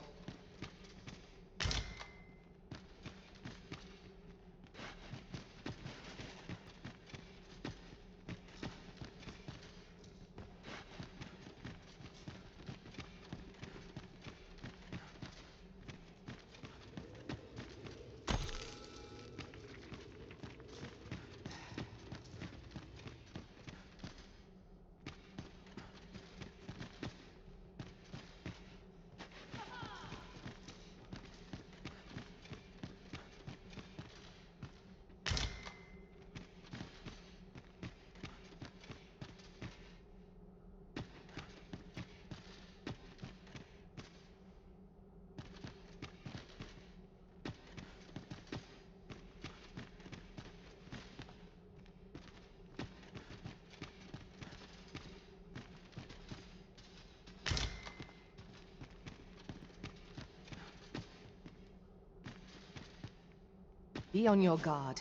Be on your guard.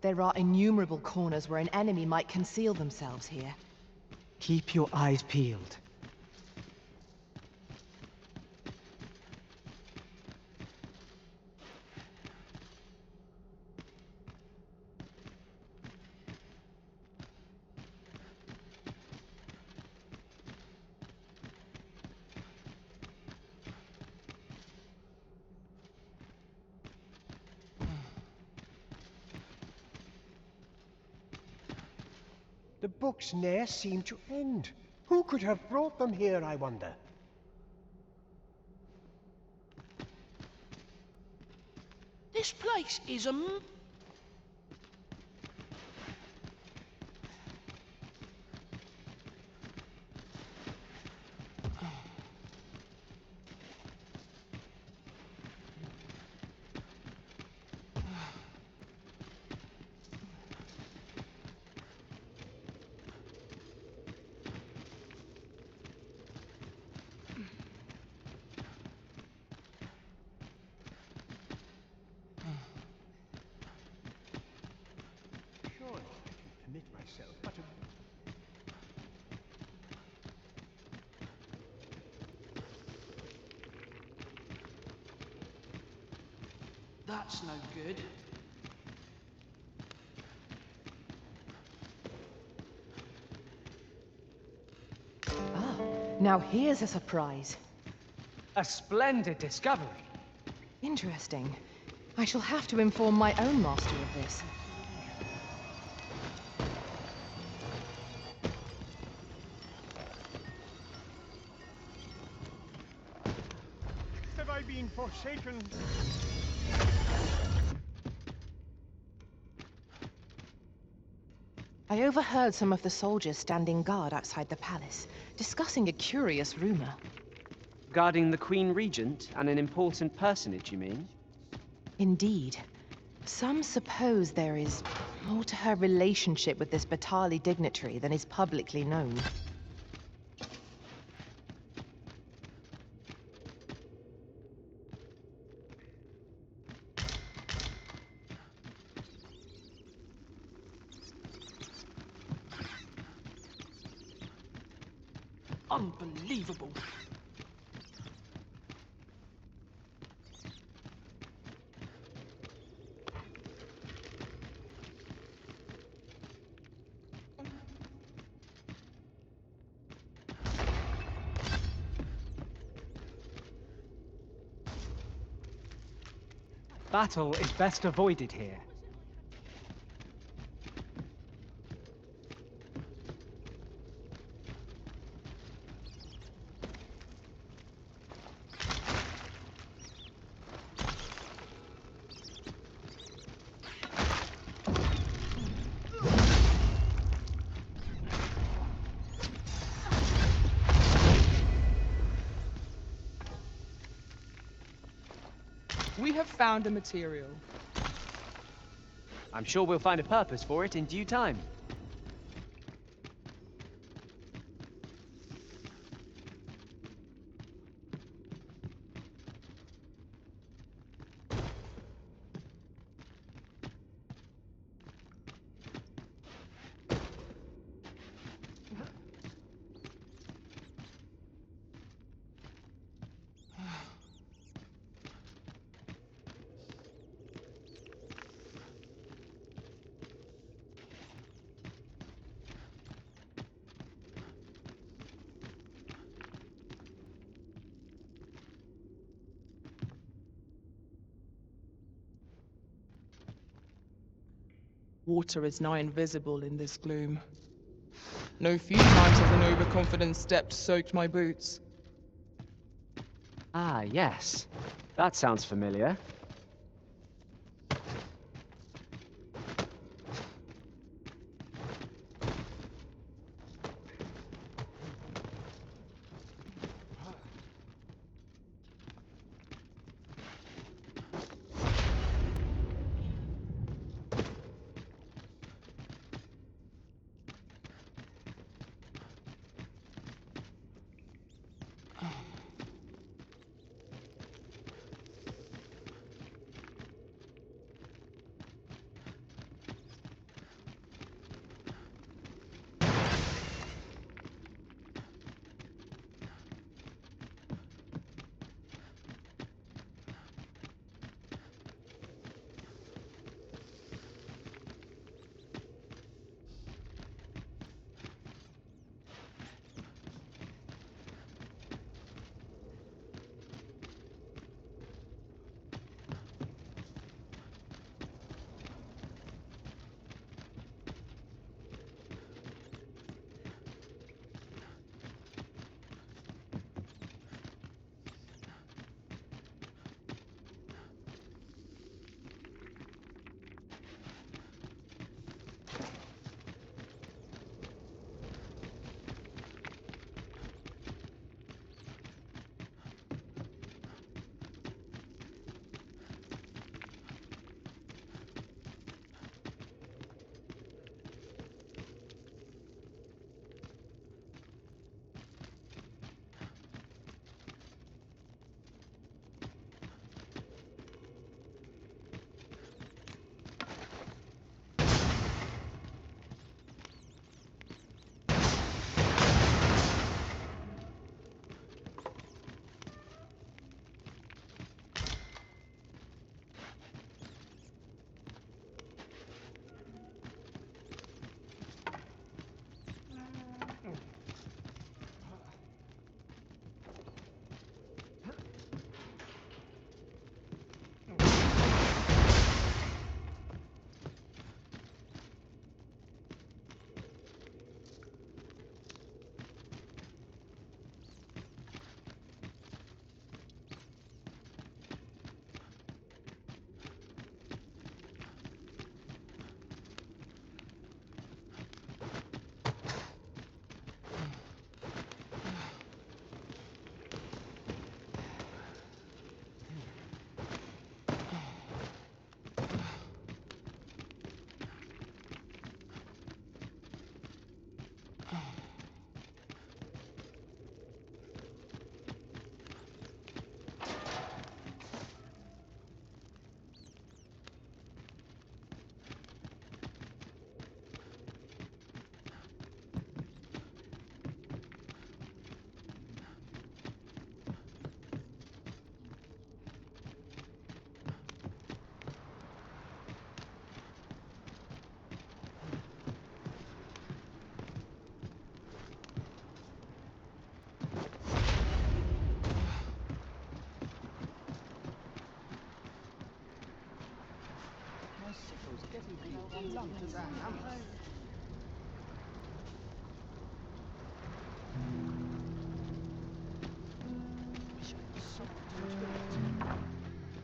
There are innumerable corners where an enemy might conceal themselves here. Keep your eyes peeled. The books ne'er seem to end. Who could have brought them here, I wonder? This place is Surely I can permit myself but a... That's no good. Ah, now here's a surprise. A splendid discovery. Interesting. I shall have to inform my own master of this. Have I been forsaken? I overheard some of the soldiers standing guard outside the palace, discussing a curious rumor. Guarding the Queen Regent and an important personage, you mean? Indeed. Some suppose there is more to her relationship with this Batali dignitary than is publicly known. Unbelievable. Battle is best avoided here. We have found a material. I'm sure we'll find a purpose for it in due time. Water is nigh invisible in this gloom. No few times has an overconfident step soaked my boots. Ah, yes. That sounds familiar.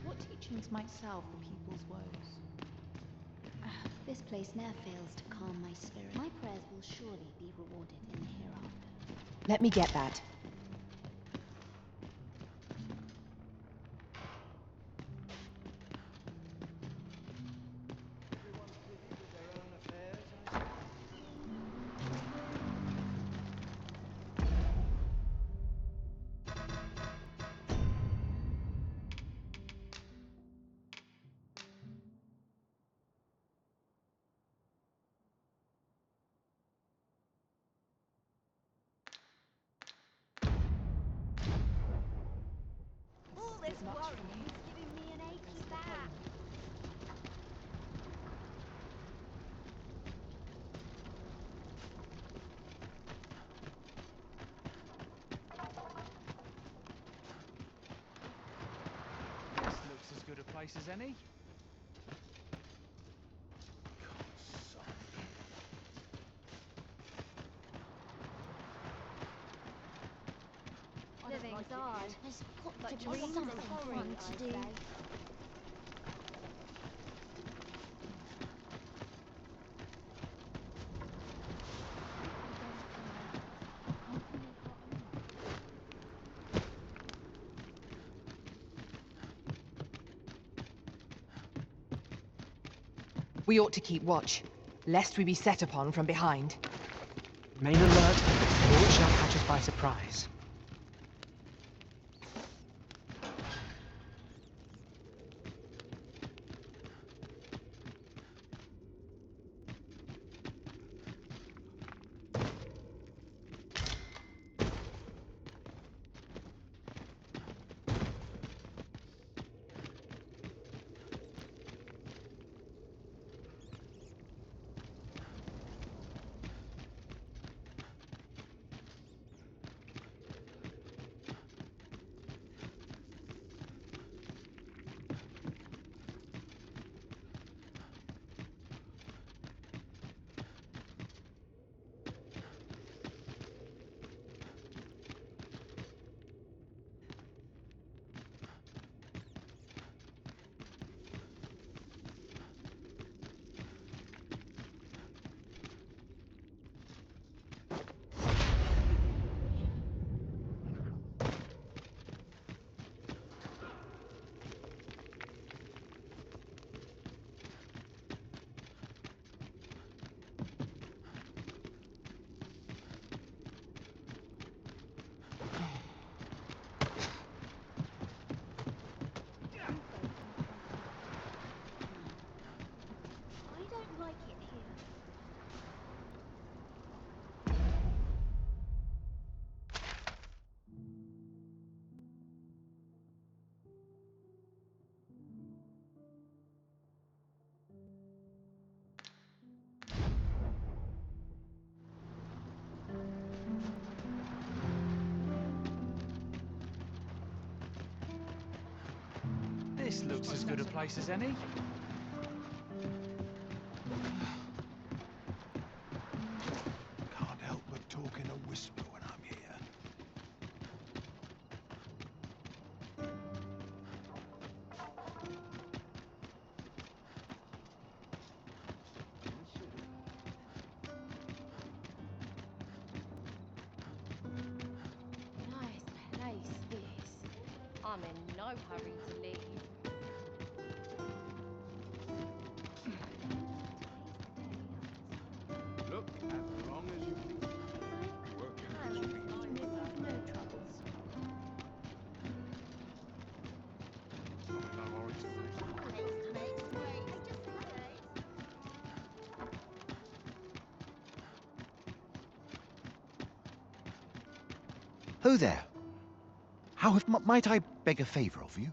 What teachings might salve the people's woes? This place ne'er fails to calm my spirit. My prayers will surely be rewarded in the hereafter. Let me get that. bit much for me. Giving me an achy back. This looks as good a place as any. Living's hard. There's got to be something fun to do. We ought to keep watch, lest we be set upon from behind. Main alert, or it shall catch us by surprise. This looks as good a place as any. Can't help but talk in a whisper when I'm here. Nice place, this. I'm in no hurry to leave. Look as long as you please. Working with me. No troubles. Ho there. How have, might I beg a favour of you?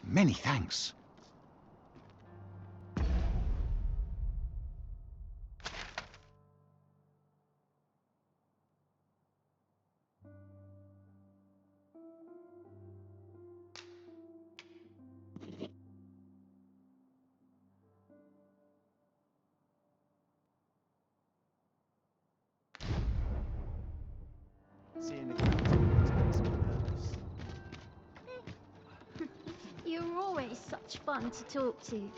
Many thanks. Seeing the captain makes me nervous. You're always such fun to talk to. Now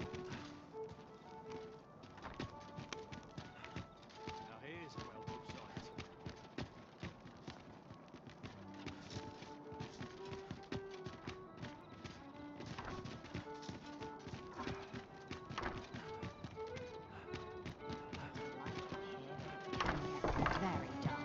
here's a well-put sight. Very dull.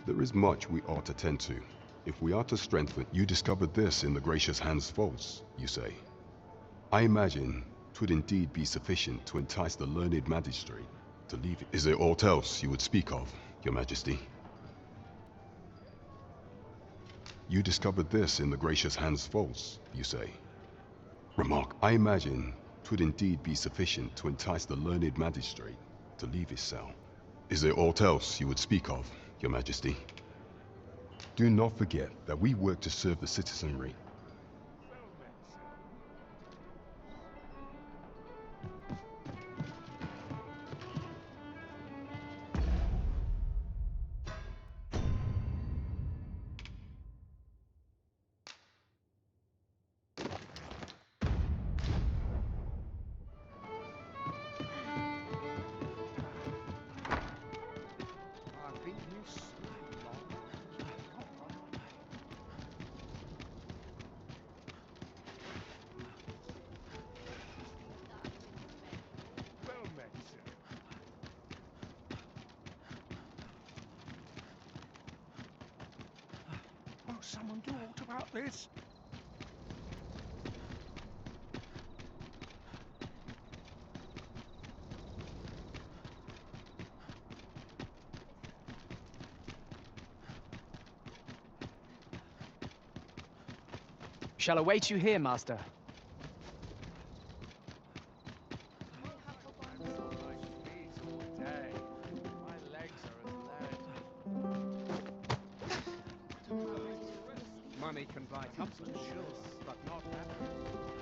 There is much we ought to tend to. If we are to strengthen, you discovered this in the gracious hand's false, you say. I imagine 'twould indeed be sufficient to entice the learned magistrate to leave it. Is there aught else you would speak of, your majesty? You discovered this in the gracious hand's false, you say. Remark. I imagine 'twould indeed be sufficient to entice the learned magistrate to leave his cell. Is there aught else you would speak of, your majesty? Do not forget that we work to serve the citizenry. Won't someone do aught about this? Shall await you here, master. Money can buy comfort, sure, but not happiness.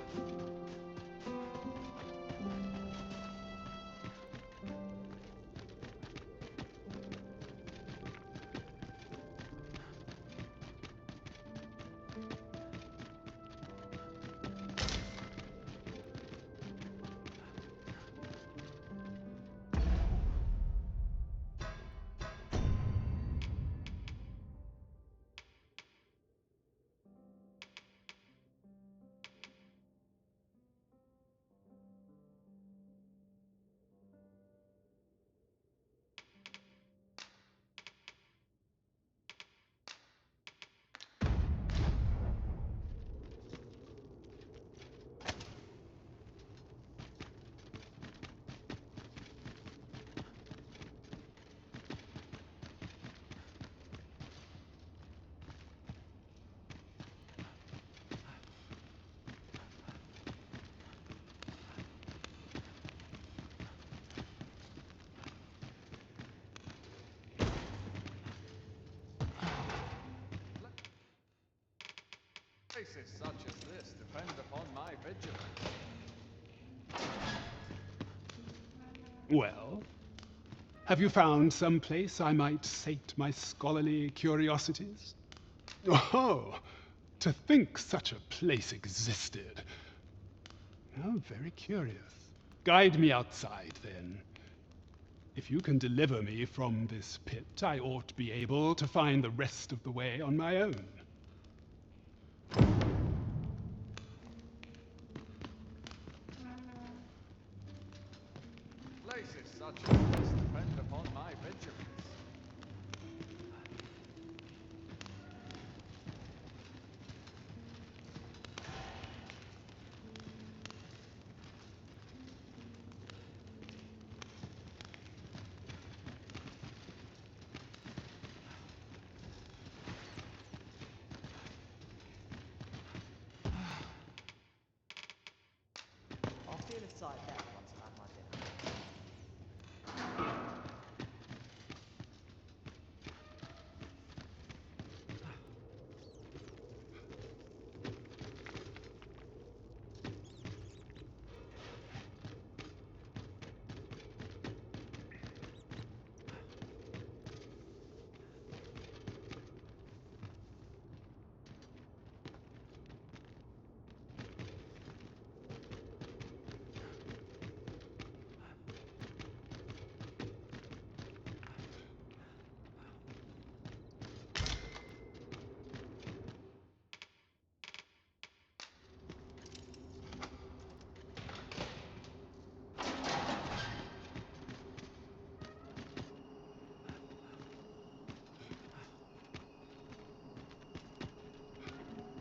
Places such as this depend upon my vigilance. Well, have you found some place I might sate my scholarly curiosities? Oh, to think such a place existed. How very curious. Guide me outside, then. If you can deliver me from this pit, I ought to be able to find the rest of the way on my own. Places such as this depend upon my vigilance. I'll feel aside there once I've had my dinner.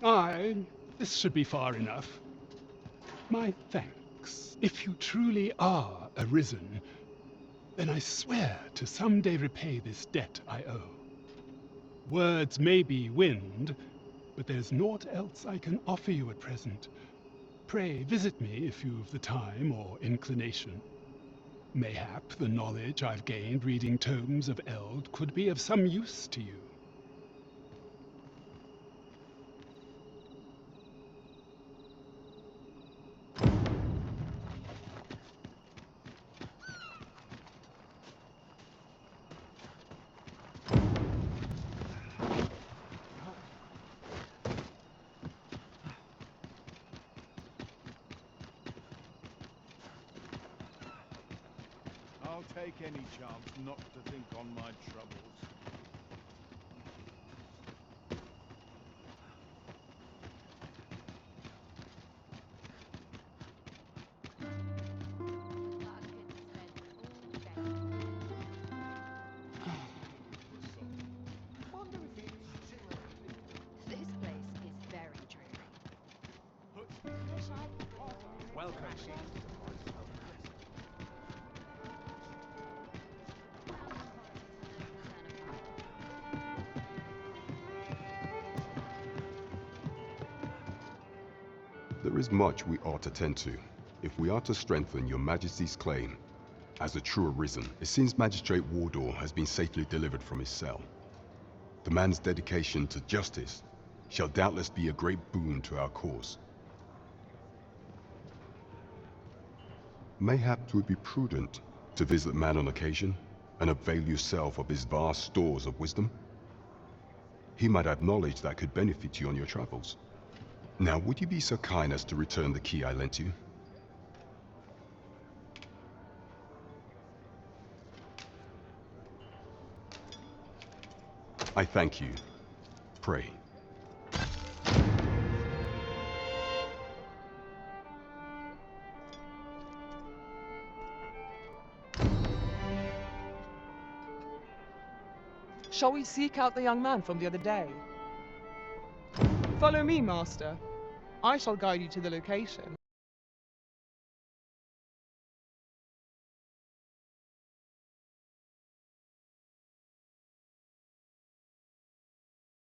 Aye, this should be far enough. My thanks. If you truly are arisen, then I swear to someday repay this debt I owe. Words may be wind, but there's naught else I can offer you at present. Pray visit me if you've the time or inclination. Mayhap the knowledge I've gained reading tomes of Eld could be of some use to you. I'll take any chance not to think on my troubles. This place is very dreary. Welcome. There is much we ought to tend to, if we are to strengthen your Majesty's claim. As a true arisen, it seems Magistrate Wardor has been safely delivered from his cell. The man's dedication to justice shall doubtless be a great boon to our cause. Mayhap it would be prudent to visit the man on occasion and avail yourself of his vast stores of wisdom. He might have knowledge that could benefit you on your travels. Now, would you be so kind as to return the key I lent you? I thank you. Pray. Shall we seek out the young man from the other day? Follow me, Master. I shall guide you to the location.